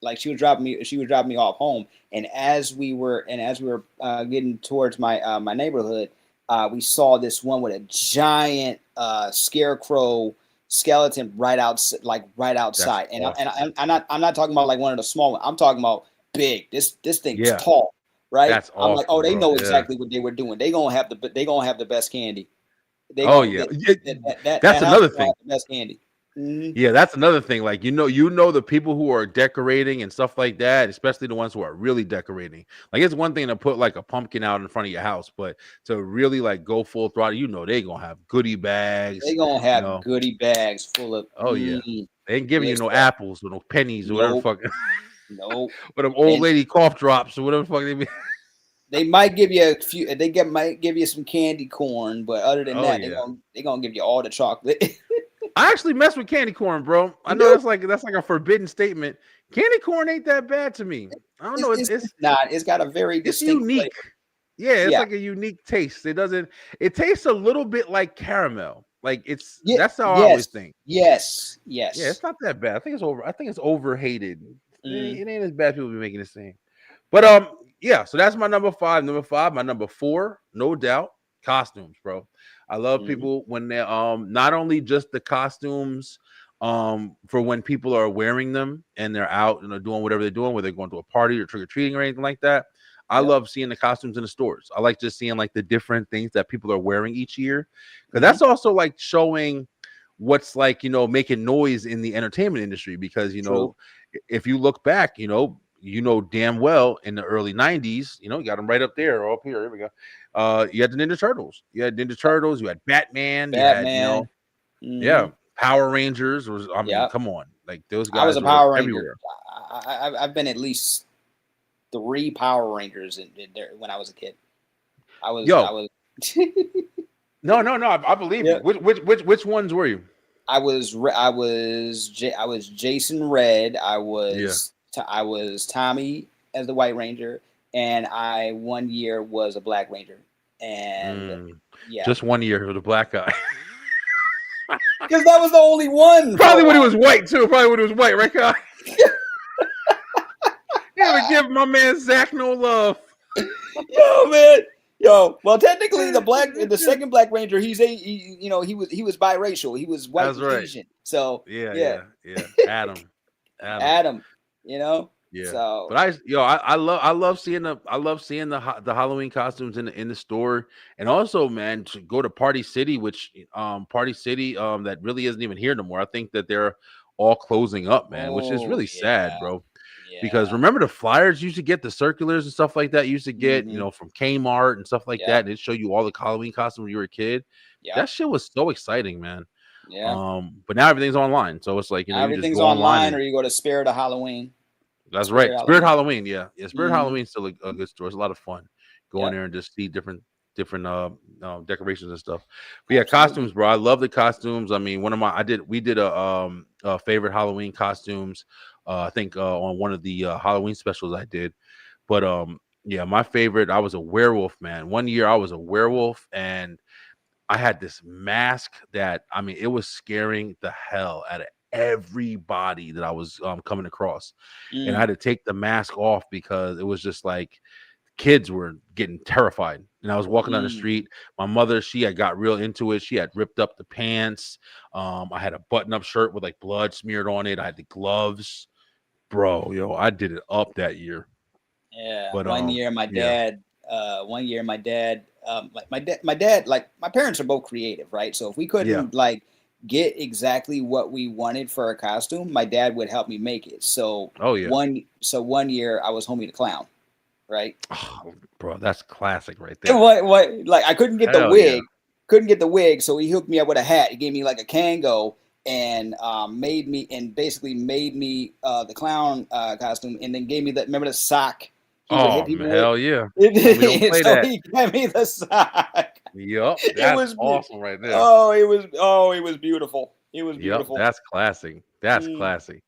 Like she would drop me off home, and as we were getting towards my neighborhood, we saw this one with a giant scarecrow skeleton right outside. That's and awesome. I'm not talking about like one of the small ones. I'm talking about big. This thing's tall, right? That's awesome, I'm like, oh, they bro. know exactly what they were doing. They gonna have the best candy. That's another thing. Best candy. Mm-hmm. Yeah, that's another thing. Like, you know, the people who are decorating and stuff like that, especially the ones who are really decorating. Like, it's one thing to put like a pumpkin out in front of your house, but to really like go full throttle, they gonna have goody bags. They gonna have goodie bags full of. Yeah, they ain't giving you no apples or no pennies or whatever fucking. Nope. But them old lady cough drops or whatever the fuck they be. They might give you a few. Might give you some candy corn, but other than that, they're gonna give you all the chocolate. I actually mess with candy corn, bro. I know that's like a forbidden statement. Candy corn ain't that bad to me. I don't know. It's not. It's got a very distinct unique flavor. Yeah, it's like a unique taste. It tastes a little bit like caramel. Like that's how I always think. Yes. Yeah, it's not that bad. I think it's overhated. It ain't as bad. People be making it seem. But yeah, so that's my number 5. Number 5, my number 4, no doubt, costumes, bro. I love people when they're not only just the costumes for when people are wearing them and they're out and they're doing whatever they're doing, whether they're going to a party or trick-or-treating or anything like that. I love seeing the costumes in the stores. I like just seeing like the different things that people are wearing each year, because that's also like showing what's like, making noise in the entertainment industry. Because if you look back, damn well in the early 90s, you got them right up there or up here. Here we go. You had the Ninja Turtles. You had Batman. You had, Power Rangers come on, like those guys. I was a Power Ranger. Everywhere. I've been at least 3 Power Rangers in there when I was a kid. I was. No. I believe you. Which ones were you? I was Jason Red. I was Tommy as the White Ranger, and I one year was a Black Ranger. And just 1 year with a black guy. Because that was the only one. Probably when he was white too. Probably when he was white, right, guy? Never give my man Zach no love. Well, technically, the second Black Ranger, he was biracial. He was white and Asian. So yeah. Adam. Yeah. So, but I love seeing the Halloween costumes in the store, and also, man, to go to Party City, which that really isn't even here no more. I think that they're all closing up, man, which is really sad, bro. Yeah. Because remember the flyers you used to get, the circulars and stuff like that you used to get, from Kmart and stuff like that, and it show you all the Halloween costumes when you were a kid. Yeah. That shit was so exciting, man. Yeah. But now everything's online, so it's like everything's online, or you go to Spirit of Halloween. That's right. Spirit Halloween. Yeah. Spirit Halloween is still a good store. It's a lot of fun going there and just see different decorations and stuff. But yeah, costumes, bro. I love the costumes. I mean, we did a favorite Halloween costumes. I think on one of the Halloween specials I did. But my favorite, I was a werewolf, man. One year I was a werewolf, and I had this mask that, I mean, it was scaring the hell out of everybody that I was coming across. And I had to take the mask off because it was just like kids were getting terrified. And I was walking down the street. My mother, she had got real into it. She had ripped up the pants. I had a button-up shirt with like blood smeared on it. I had the gloves. Bro, I did it up that year. Yeah. But one year my dad, like my parents are both creative, right? So if we couldn't like get exactly what we wanted for a costume, my dad would help me make it. So one year I was Homie the Clown, right? Oh, bro, that's classic right there. What like I couldn't get the wig, so he hooked me up with a hat. He gave me like a Kango and made me the clown costume, and then gave me remember the sock. He would hit people with. Hell yeah. We don't play So that. he gave me the sock. Yep, It that's was awesome right there. it was beautiful. It was beautiful. Yep, that's classic. That's classic.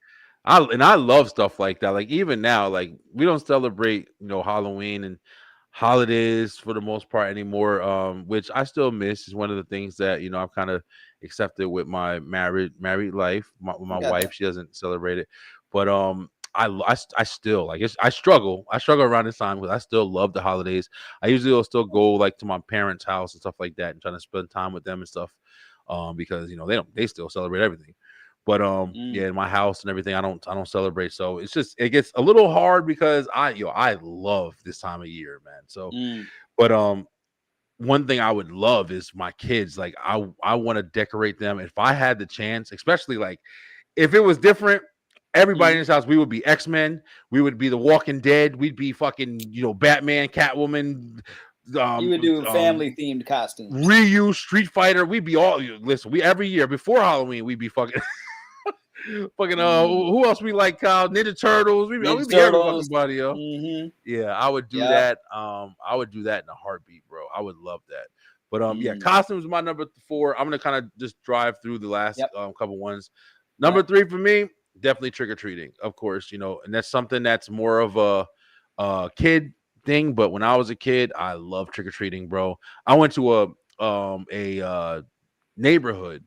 I love stuff like that. Like even now, like we don't celebrate, Halloween and holidays for the most part anymore. Which I still miss is one of the things that I've kind of accepted with my married life. With my wife, That. she doesn't celebrate it, but I still like I struggle around this time because I still love the holidays. I usually will still go like to my parents' house and stuff like that and trying to spend time with them and stuff. Because they still celebrate everything. But yeah, in my house and everything, I don't celebrate. So it gets a little hard because I love this time of year, man. So but one thing I would love is my kids. Like I want to decorate them. If I had the chance, especially like if it was different, everybody in this house, we would be X-Men, we would be the Walking Dead, we'd be fucking, Batman, Catwoman. You would do family themed costumes. Ryu, Street Fighter, we'd be all listen. We every year before Halloween, we'd be fucking, who else we like? Ninja Turtles. We'd be every fucking body, yo. Yeah, I would do that. I would do that in a heartbeat, bro. I would love that. But yeah, costumes is my number 4. I'm gonna kind of just drive through the last couple ones. Number 3 for me, definitely trick or treating, of course. And that's something that's more of a kid thing, but when I was a kid, I loved trick or treating, bro. I went to a neighborhood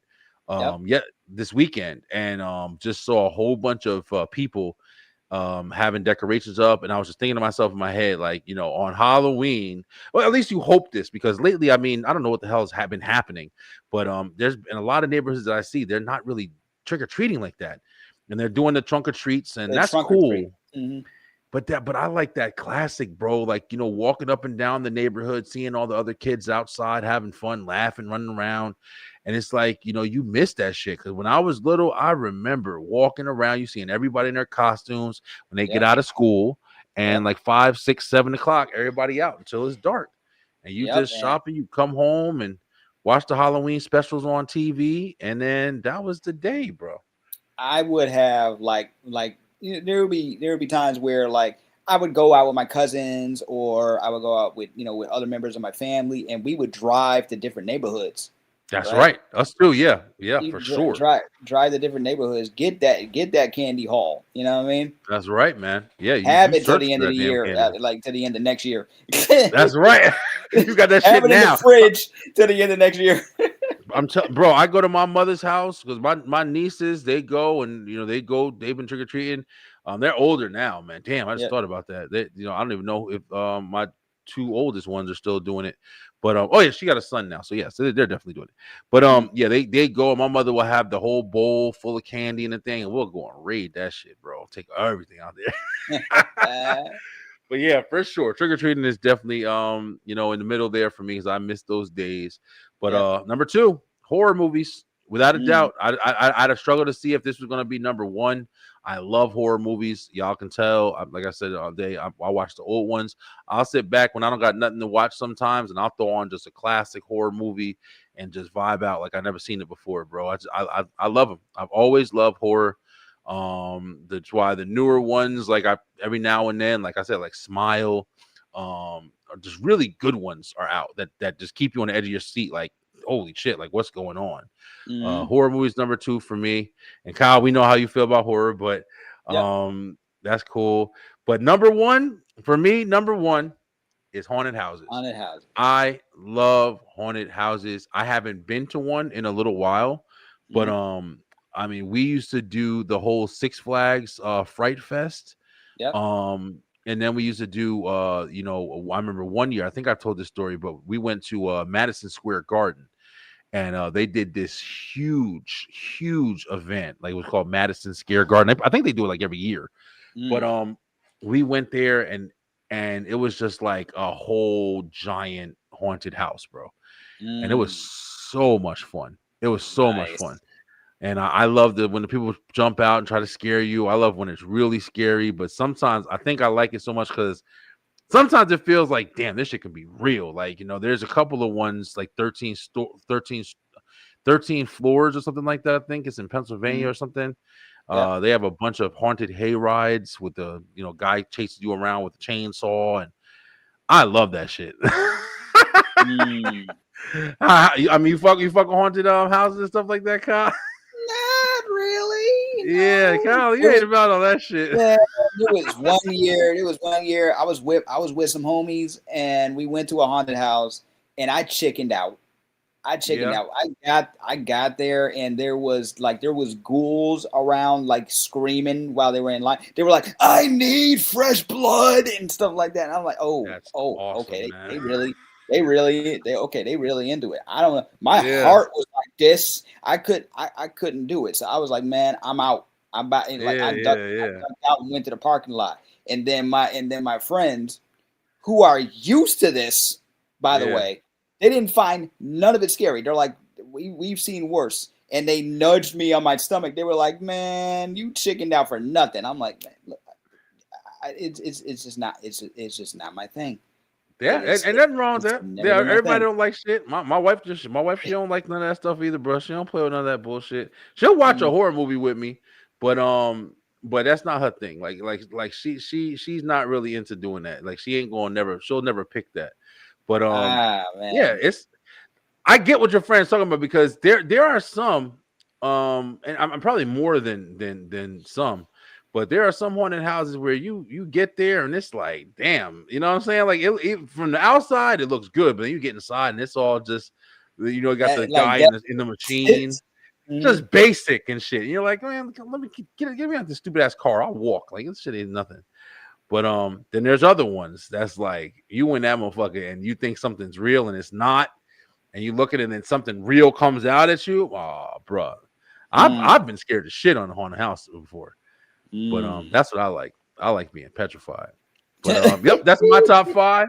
this weekend and just saw a whole bunch of people having decorations up, and I was just thinking to myself in my head, like, on Halloween, well, at least you hope this, because lately, I mean, I don't know what the hell has been happening, but there's been a lot of neighborhoods that I see, they're not really trick or treating like that, and they're doing the trunk or treats, and that's cool. But I like that classic, bro. Like, walking up and down the neighborhood, seeing all the other kids outside having fun, laughing, running around. And it's like, you miss that shit. Because when I was little, I remember walking around, you seeing everybody in their costumes when they get out of school, and like 5, 6, 7 o'clock, everybody out until it's dark. And you just shop and you come home and watch the Halloween specials on TV. And then that was the day, bro. I would have there would be times where like I would go out with my cousins, or I would go out with with other members of my family, and we would drive to different neighborhoods. That's right. Us too. Yeah, for sure. Drive the different neighborhoods. Get that candy haul. You know what I mean? That's right, man. Yeah, have it till the end of the year, like to the end of next year. That's right. You got that shit now. In the fridge till the end of next year. Bro, I go to my mother's house because my nieces, they go and they've been trick or treating. They're older now, man. Damn, I just thought about that. I don't even know if my 2 oldest ones are still doing it. But oh yeah, she got a son now, so yeah, so they're definitely doing it. But yeah, they go. My mother will have the whole bowl full of candy and the thing, and we'll go and raid that shit, bro. Take everything out there. But yeah, for sure, trick or treating is definitely in the middle there for me because I miss those days. But number 2, horror movies, without a doubt. I'd have struggled to see if this was going to be number 1. I love horror movies. Y'all can tell. Like I said all day, I watch the old ones. I'll sit back when I don't got nothing to watch sometimes, and I'll throw on just a classic horror movie and just vibe out like I've never seen it before, bro. I love them. I've always loved horror. That's why the newer ones, like every now and then, like I said, like Smile, are just really good ones are out that just keep you on the edge of your seat, like holy shit, like what's going on? Horror movies number 2 for me. And Kyle, we know how you feel about horror, but that's cool. But number 1 for me, is haunted houses. I love haunted houses. I haven't been to one in a little while, but I mean, we used to do the whole Six Flags Fright Fest. And then we used to do I remember one year, I think I've told this story, but we went to Madison Square Garden. And they did this huge event. Like it was called Madison Square Garden. I think they do it like every year. But we went there and it was just like a whole giant haunted house, bro. And it was so much fun. It was so much fun. And I love when the people jump out and try to scare you. I love when it's really scary. But sometimes I think I like it so much because sometimes it feels like, damn, this shit can be real. Like, there's a couple of ones like 13 13 floors or something like that. I think it's in Pennsylvania or something. They have a bunch of haunted hay rides with the guy chasing you around with a chainsaw, and I love that shit. I mean, you fuck haunted houses and stuff like that, Kyle? Not really. Yeah, Kyle, you ain't about all that shit. Yeah, it was 1 year. It was 1 year. I was with some homies, and we went to a haunted house, and I chickened out. I got there, and there was ghouls around, like screaming while they were in line. They were like, "I need fresh blood" and stuff like that. And I'm like, That's awesome, okay, man. they really into it. I don't know. My heart was like this. I couldn't do it. So I was like, man, I'm out. I'm about I ducked out and went to the parking lot. And then my friends, who are used to this, by the way, they didn't find none of it scary. They're like, we've seen worse. And they nudged me on my stomach. They were like, man, you chickened out for nothing. I'm like, man, look, it's just not my thing. Yeah, and nothing wrong with that. Yeah, everybody don't like shit. My wife, she don't like none of that stuff either, bro. She don't play with none of that bullshit. She'll watch a horror movie with me, but that's not her thing. Like she's not really into doing that. Like she'll never pick that. But yeah, I get what your friend's talking about, because there are some and I'm probably more than some. But there are some haunted houses where you get there and it's like, damn, you know what I'm saying? Like it from the outside it looks good, but then you get inside and it's all just, got the guy in the machine, just basic and shit. And you're like, man, let me get me out this stupid ass car. I'll walk. Like this shit ain't nothing. But then there's other ones that's like you in that motherfucker and you think something's real and it's not, and you look at it and then something real comes out at you. Oh, bro, I've been scared to shit on a haunted house before. But that's what I like. I like being petrified. But yep, that's my top 5.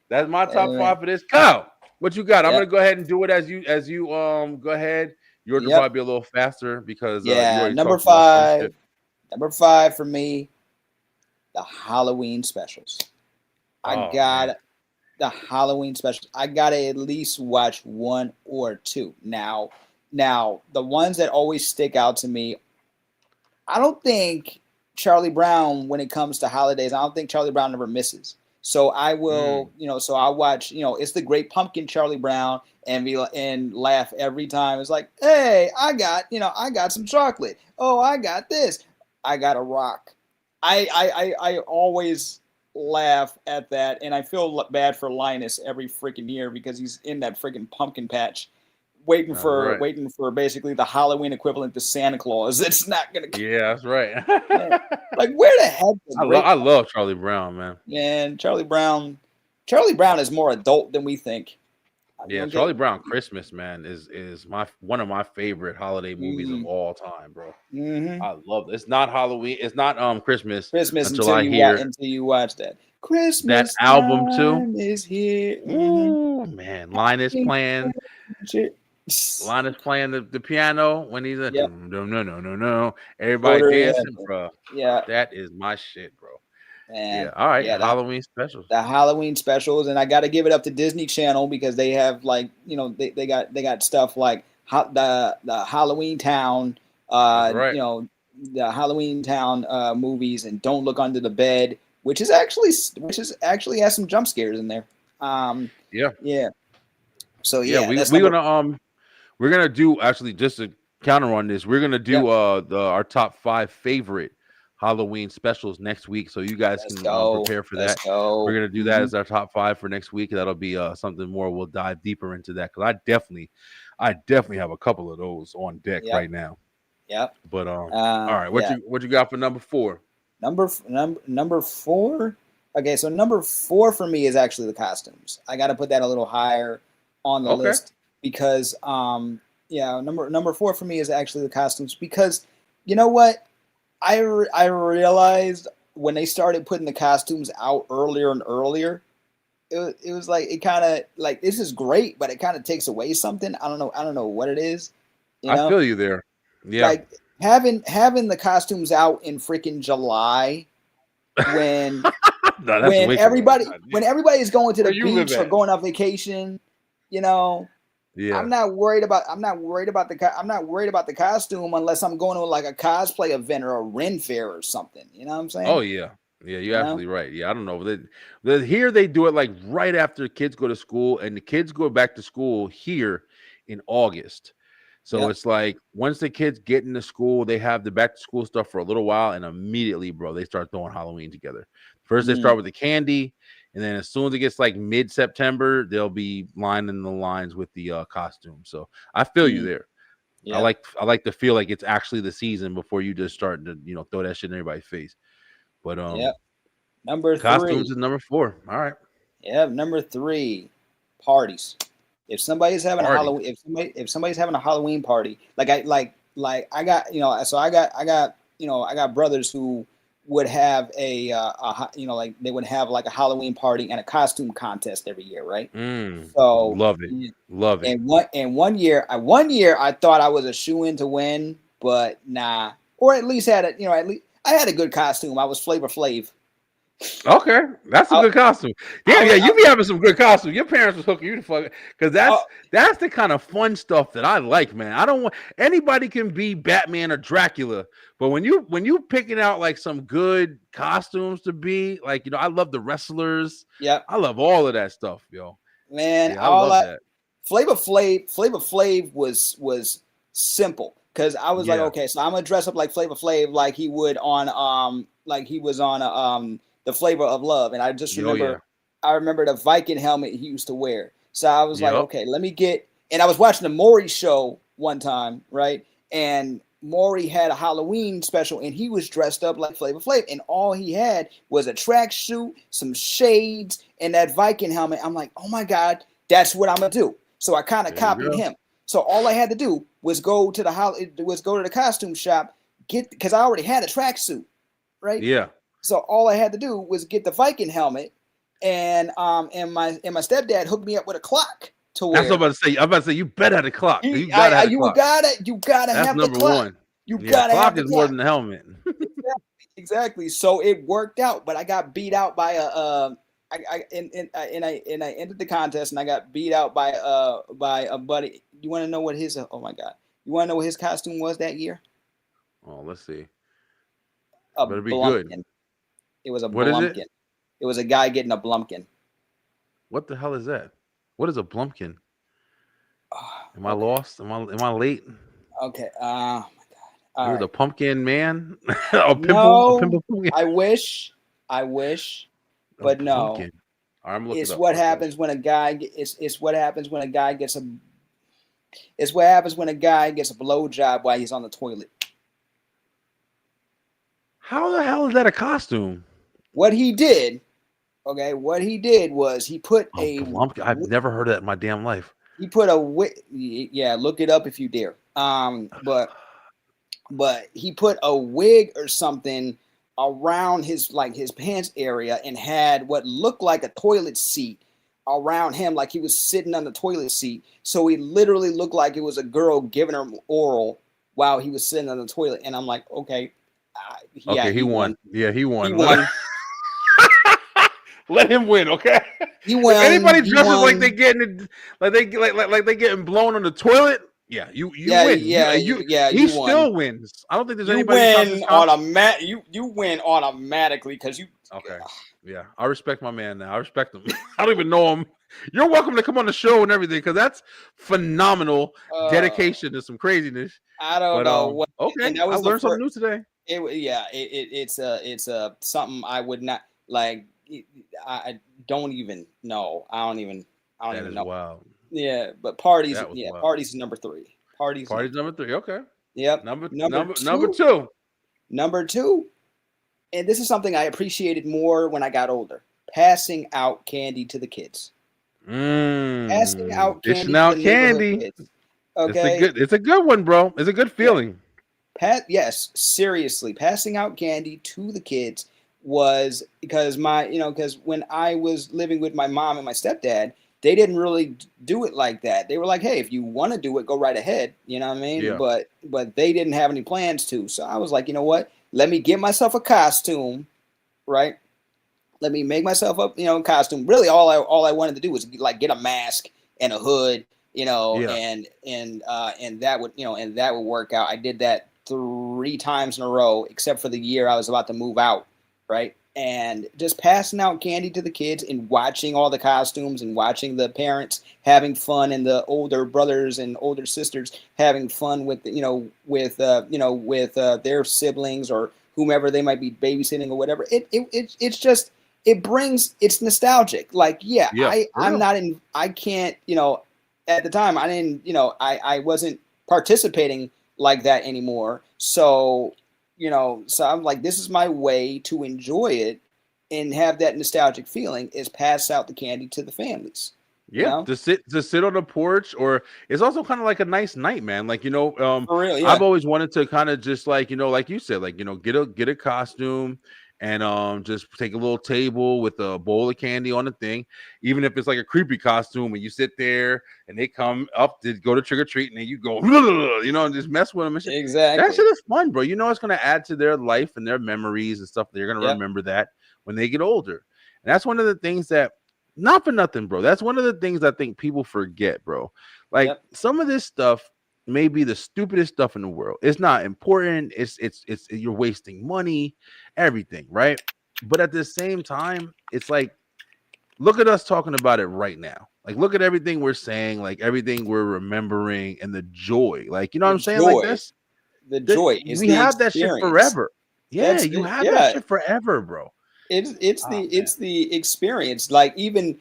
That's my top 5 for this. Kyle, what you got? I'm gonna go ahead and do it as you go ahead. Yours will probably be a little faster because number 5. Number 5 for me, the Halloween specials. I got the Halloween specials. I gotta at least watch 1 or 2. Now the ones that always stick out to me, I don't think Charlie Brown, when it comes to holidays, I don't think Charlie Brown never misses. So I will, so I watch, it's the Great Pumpkin Charlie Brown and laugh every time. It's like, hey, I got some chocolate. Oh, I got this. I got a rock. I always laugh at that, and I feel bad for Linus every freaking year because he's in that freaking pumpkin patch. Waiting for basically the Halloween equivalent to Santa Claus. It's not gonna. Yeah, that's right. Like where the heck? I love Charlie Brown, man. Man, Charlie Brown is more adult than we think. Yeah, Charlie Brown Christmas, man, is one of my favorite holiday movies of all time, bro. I love it. It's not Halloween. It's not Christmas until you watch that. Christmas that album too is here. Ooh, man, Linus playing the piano when he's a no. Everybody dancing, bro. Yeah, that is my shit, bro. And all right, Halloween specials. The Halloween specials, and I got to give it up to Disney Channel because they have they got stuff like the Halloween Town, the Halloween Town movies, and Don't Look Under the Bed, which actually has some jump scares in there. Yeah. So we're gonna do, actually, just to counter on this, we're gonna do our top 5 favorite Halloween specials next week, so you guys can prepare for that. We're gonna do that as our top 5 for next week. That'll be something more. We'll dive deeper into that because I definitely have a couple of those on deck right now. Yep. But all right, what you got for number 4? Number 4. Okay, so number 4 for me is actually the costumes. I got to put that a little higher on the list because number 4 for me is actually the costumes because you know what? I realized when they started putting the costumes out earlier and earlier, it was like it kind of like this is great, but it kind of takes away something. I don't know what it is. I feel you there. Yeah, like having the costumes out in freaking July when when everybody's going to the beach or going on vacation, I'm not worried about the costume unless I'm going to like a cosplay event or a Ren fair or something. You know what I'm saying? Oh yeah. Yeah, you're absolutely right. Yeah, I don't know. Here they do it like right after kids go to school, and the kids go back to school here in August. So it's like once the kids get into school, they have the back to school stuff for a little while, and immediately, bro, they start throwing Halloween together. First, they start with the candy, and then as soon as it gets like mid-September, they'll be lining the lines with the costume. So I feel you there. Yeah. I like to feel like it's actually the season before you just start to throw that shit in everybody's face. But number costumes 3 is number 4. All right. Number 3, parties. If somebody's having a Halloween, if somebody's having a Halloween party, like I got I got brothers who would have like they would have like a Halloween party and a costume contest every year, right? So love it. And one year I thought I was a shoo-in to win, but nah, or at least had at least I had a good costume. I was Flavor Flav. Okay, that's a good costume. Yeah, you be having some good costumes. Your parents was hooking you to fuck because that's the kind of fun stuff that I like, man. I don't want anybody can be Batman or Dracula, but when you picking out like some good costumes to be like, I love the wrestlers. Yeah, I love all of that stuff, yo. Man, I love that. Flavor Flav was simple because I was like, okay, so I'm gonna dress up like Flavor Flav, like he would on like he was on The Flavor of Love, and I just remember I remember the Viking helmet he used to wear. So I was like, okay, let me get. And I was watching the Maury show one time, right? And Maury had a Halloween special, and he was dressed up like Flavor Flav, and all he had was a tracksuit, some shades, and that Viking helmet. I'm like, oh my God, that's what I'm gonna do. So I kind of copied him. So all I had to do was go to the costume shop, because I already had a tracksuit, right? Yeah. So all I had to do was get the Viking helmet, and my stepdad hooked me up with a clock to wear. That's what I'm about to say. You better have a clock. You gotta have the clock. One. You gotta have the clock. Is more than the helmet. Exactly. So it worked out, but I got beat out by I entered the contest and I got beat out by a buddy. You want to know what his? Oh my God! You want to know what his costume was that year? Oh, let's see. Better be good. It was a Blumpkin. It was a guy getting a Blumpkin. What the hell is that? What is a Blumpkin? Am I lost? Am I late? Okay. Oh my God. You're the pumpkin man. Pimple pumpkin. I wish. But no. It's what happens when a guy. It's what happens when a guy gets a. It's what happens when a guy gets a blowjob while he's on the toilet. How the hell is that a costume? What he did was he put I've never heard of that in my damn life. He put a wig. Yeah, look it up if you dare. But he put a wig or something around his pants area and had what looked like a toilet seat around him, like he was sitting on the toilet seat. So he literally looked like it was a girl giving her oral while he was sitting on the toilet. And I'm like, okay. He won. Yeah, he won. Let him win, okay? He won. If anybody dresses like they getting blown on the toilet, you win. He still wins. I don't think there's anybody. You win automatically because you. Okay. Yeah, I respect my man now. I respect him. I don't even know him. You're welcome to come on the show and everything because that's phenomenal dedication to some craziness. I don't know. Okay, I learned something new today. It's something I would not like. I don't even know. I don't even know. Wow. Yeah, but parties. Yeah, wild. Parties is number 3. Parties number 3. Okay. Yep. Number 2. Number 2. And this is something I appreciated more when I got older. Passing out candy to the kids. Passing out candy. Dishing out candy. Okay. It's a good one, bro. It's a good feeling. Yes, seriously. Passing out candy to the kids was because because when I was living with my mom and my stepdad, they didn't really do it like that. They were like, hey, if you want to do it, go right ahead. You know what I mean? Yeah. But they didn't have any plans to. So I was like, you know what? Let me get myself a costume, right? Let me make myself a costume. Really, all I wanted to do was like get a mask and a hood and that would, and that would work out. I did that 3 times in a row, except for the year I was about to move out, right? And just passing out candy to the kids and watching all the costumes and watching the parents having fun and the older brothers and older sisters having fun with, with their siblings or whomever they might be babysitting or whatever. It's nostalgic. Like, I can't, at the time I didn't, I wasn't participating like that anymore. So, so I'm like, this is my way to enjoy it and have that nostalgic feeling, is pass out the candy to the families. Yeah, to sit on the porch, or it's also kind of like a nice night, man. Like, For real, I've always wanted to kind of just like, like you said, like, get a costume and just take a little table with a bowl of candy on the thing, even if it's like a creepy costume and you sit there and they come up to go to trick or treat and then you go, and just mess with them and shit. Exactly. That shit is fun, bro. It's going to add to their life and their memories and stuff. They're going to remember that when they get older. And that's one of the things that, not for nothing, bro, that's one of the things I think people forget, bro. Like, some of this stuff may be the stupidest stuff in the world. It's not important. It's you're wasting money, everything, right? But at the same time, it's like, look at us talking about it right now. Like, look at everything we're saying, like everything we're remembering, and the joy. Like, you know what I'm saying? Like, this, the joy is we have that shit forever. Yeah, you have that shit forever, bro. It's the experience. Like, even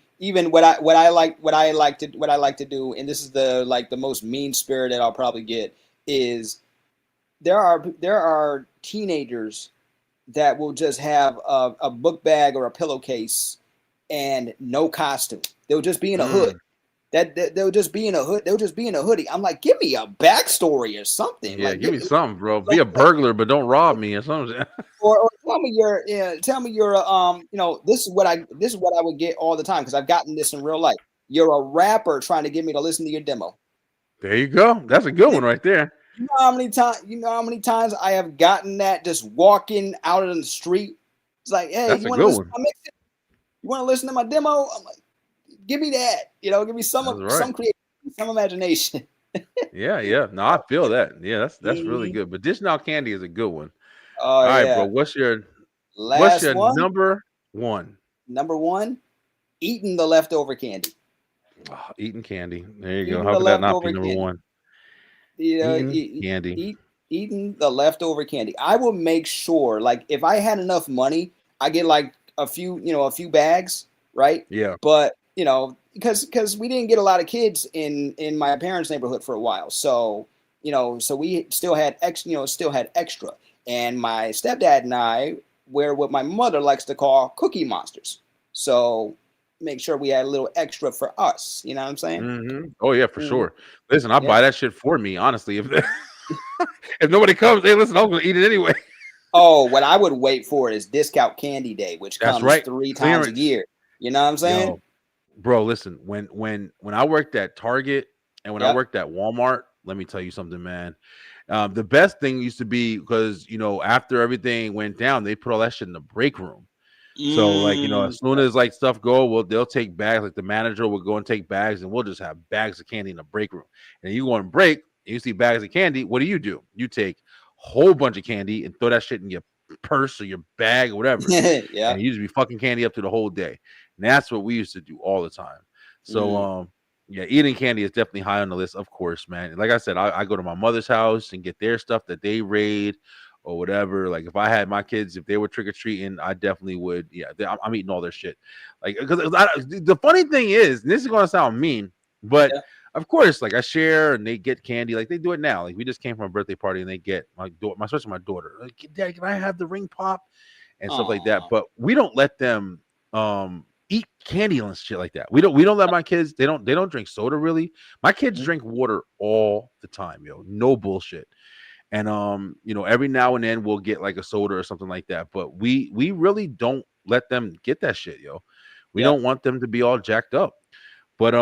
what I like to do, and this is the most mean spirited I'll probably get, is there are teenagers that will just have a book bag or a pillowcase and no costume. They'll just be in a hood. They'll just be in a hood. They'll just be in a hoodie. I'm like, give me a backstory or something. Yeah, like, give me something, bro. Be a burglar, but don't rob me or something. Or tell me you're this is what I would get all the time, because I've gotten this in real life. You're a rapper trying to get me to listen to your demo. There you go. That's a good one right there. You know how many times I have gotten that just walking out of the street. It's like, hey, you want to listen to my mix? You want to listen to my demo? I'm like, give me that. Give me some creativity, some imagination. Yeah. No, I feel that. Yeah, that's really good. But Dishing Out Candy is a good one. Oh, all right, bro. What's your number one? Number one, eating the leftover candy. Oh, eating candy. There you go. How could that not be number one? Candy. Eating the leftover candy. I will make sure, like, if I had enough money, I get like a few bags, right? Yeah. But because we didn't get a lot of kids in my parents' neighborhood for a while, so so we still had extra. And my stepdad and I were what my mother likes to call cookie monsters. So make sure we had a little extra for us. You know what I'm saying? Mm-hmm. Oh yeah, for sure. Listen, I'll buy that shit for me, honestly. If nobody comes, hey, listen, I'm gonna eat it anyway. Oh, what I would wait for is Discount Candy Day, which comes 3 times a year. You know what I'm saying? Yo, bro, listen, when I worked at Target and when I worked at Walmart, let me tell you something, man. The best thing used to be, because after everything went down, they put all that shit in the break room. So like, as soon as like stuff go, they'll take bags. Like the manager will go and take bags, and we'll just have bags of candy in the break room. And you go on break, and you see bags of candy. What do? You take a whole bunch of candy and throw that shit in your purse or your bag or whatever. Yeah. And you just be fucking candy up to the whole day. And that's what we used to do all the time. So yeah, eating candy is definitely high on the list, of course, man. Like I said, I go to my mother's house and get their stuff that they raid or whatever. Like if I had my kids, if they were trick-or-treating, I definitely would. Yeah, I'm eating all their shit. Like, because the funny thing is, and this is going to sound mean, but of course, like I share and they get candy. Like they do it now. Like we just came from a birthday party and they get especially my daughter. Like, Dad, can I have the ring pop and stuff like that? But we don't let them eat candy and shit like that. We don't let my kids. They don't drink soda really. My kids drink water all the time, yo. No bullshit. And every now and then we'll get like a soda or something like that. But we really don't let them get that shit, yo. We don't want them to be all jacked up. But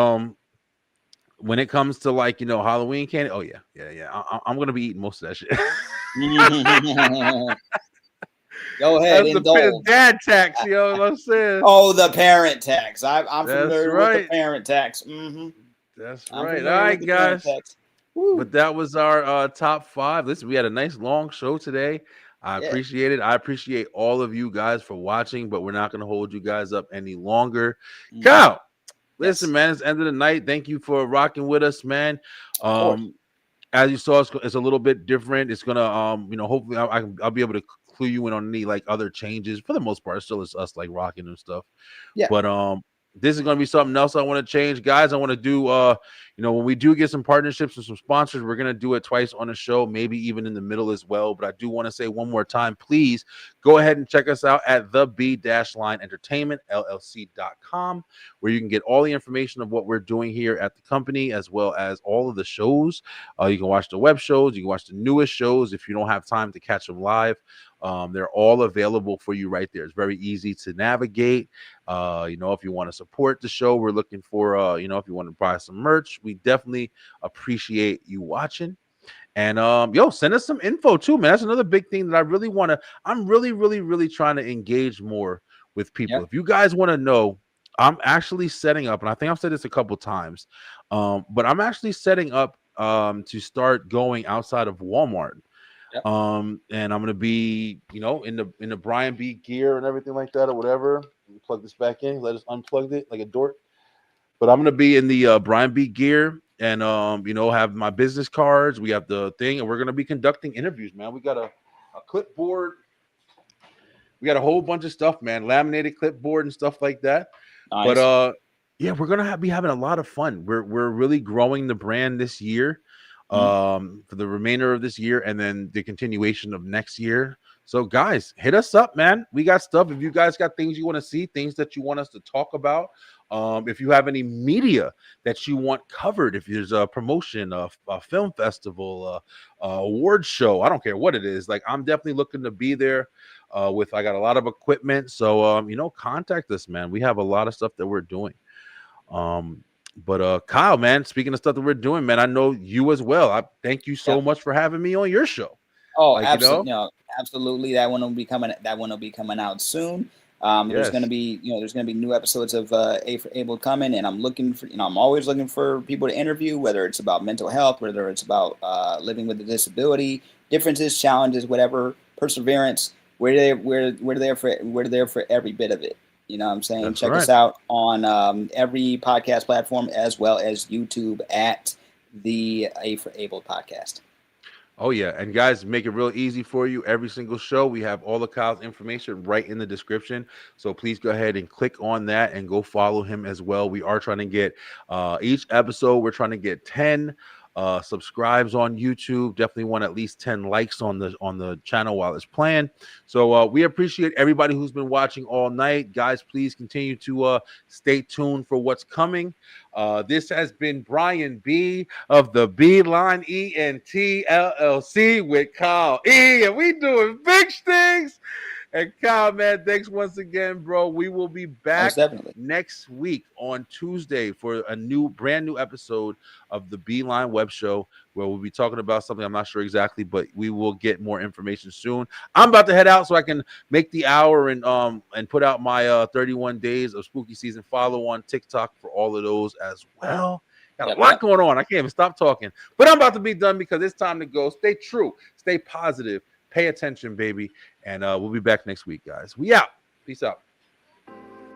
when it comes to like Halloween candy, oh yeah, I'm gonna be eating most of that shit. Go ahead. That's the dad tax, yo. What I'm saying. Oh, the parent tax. I'm familiar with the parent tax. Mm-hmm. That's right. All right, guys. But that was our top 5. Listen, we had a nice long show today. I appreciate it. I appreciate all of you guys for watching, but we're not going to hold you guys up any longer. Kyle, listen, man, it's the end of the night. Thank you for rocking with us, man. As you saw, it's a little bit different. It's gonna, hopefully I'll be able to clue you in on any like other changes. For the most part, still it's us like rocking and stuff. Yeah. But this is gonna be something else I want to change, guys. I want to do, when we do get some partnerships and some sponsors, we're gonna do it twice on the show, maybe even in the middle as well. But I do want to say one more time, please go ahead and check us out at the B-Line Entertainment LLC.com, where you can get all the information of what we're doing here at the company, as well as all of the shows. You can watch the web shows, you can watch the newest shows if you don't have time to catch them live. They're all available for you right there. It's very easy to navigate. If you want to support the show, we're looking for, if you want to buy some merch, we definitely appreciate you watching. And send us some info too, man. That's another big thing that I really want to. I'm really, really, really trying to engage more with people. If you guys want to know, I'm actually setting up, and I think I've said this a couple times, but I'm actually setting up to start going outside of Walmart. And I'm gonna be, in the Brian B gear and everything like that, or whatever. Let me plug this back in. Let us unplug it like a dork. But I'm gonna be in the Brian B gear, and have my business cards. We have the thing, and we're gonna be conducting interviews, man. We got a clipboard. We got a whole bunch of stuff, man. Laminated clipboard and stuff like that. Nice. But we're gonna be having a lot of fun. We're really growing the brand this year. For the remainder of this year, and then the continuation of next year. So guys, hit us up, man. We got stuff. If you guys got things you want to see, things that you want us to talk about, if you have any media that you want covered, if there's a promotion, a film festival, a award show, I don't care what it is. Like, I'm definitely looking to be there. I got a lot of equipment, so contact us, man. We have a lot of stuff that we're doing. But Kyle, man, speaking of stuff that we're doing, man, I know you as well. I thank you so much for having me on your show. Oh, absolutely, absolutely. That one will be coming. That one will be coming out soon. There's going to be, new episodes of A for Able coming, and I'm looking for, I'm always looking for people to interview, whether it's about mental health, whether it's about living with a disability, differences, challenges, whatever, perseverance. We're there for every bit of it. You know what I'm saying? That's Check us out on every podcast platform, as well as YouTube at the A for Able podcast. Oh, yeah. And guys, make it real easy for you. Every single show, we have all of Kyle's information right in the description. So please go ahead and click on that and go follow him as well. We are trying to get each episode, we're trying to get 10 subscribes on YouTube. Definitely want at least 10 likes on the channel while it's playing. So we appreciate everybody who's been watching all night. Guys, please continue to stay tuned for what's coming. This has been Brian B of the B-Line ENT LLC with Kyle E, and we doing big things. And Kyle, man, thanks once again, bro. We will be back next week on Tuesday for a brand new episode of the B-Line Web Show, where we'll be talking about something I'm not sure exactly, but we will get more information soon. I'm about to head out so I can make the hour and put out my 31 days of spooky season. Follow on TikTok for all of those as well. Got a lot going on. I can't even stop talking, but I'm about to be done because it's time to go. Stay true, stay positive, pay attention, baby. And we'll be back next week, guys. We out. Peace out.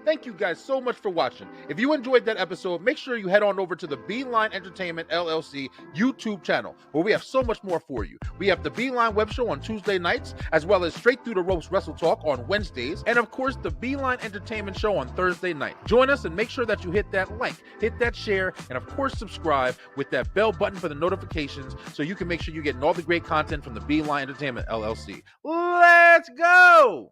Thank you guys so much for watching. If you enjoyed that episode, make sure you head on over to the B-Line Entertainment LLC YouTube channel, where we have so much more for you. We have the B-Line Web Show on Tuesday nights, as well as Straight Through the Ropes Wrestle Talk on Wednesdays, and of course, the B-Line Entertainment Show on Thursday night. Join us and make sure that you hit that like, hit that share, and of course, subscribe with that bell button for the notifications so you can make sure you're getting all the great content from the B-Line Entertainment LLC. Let's go!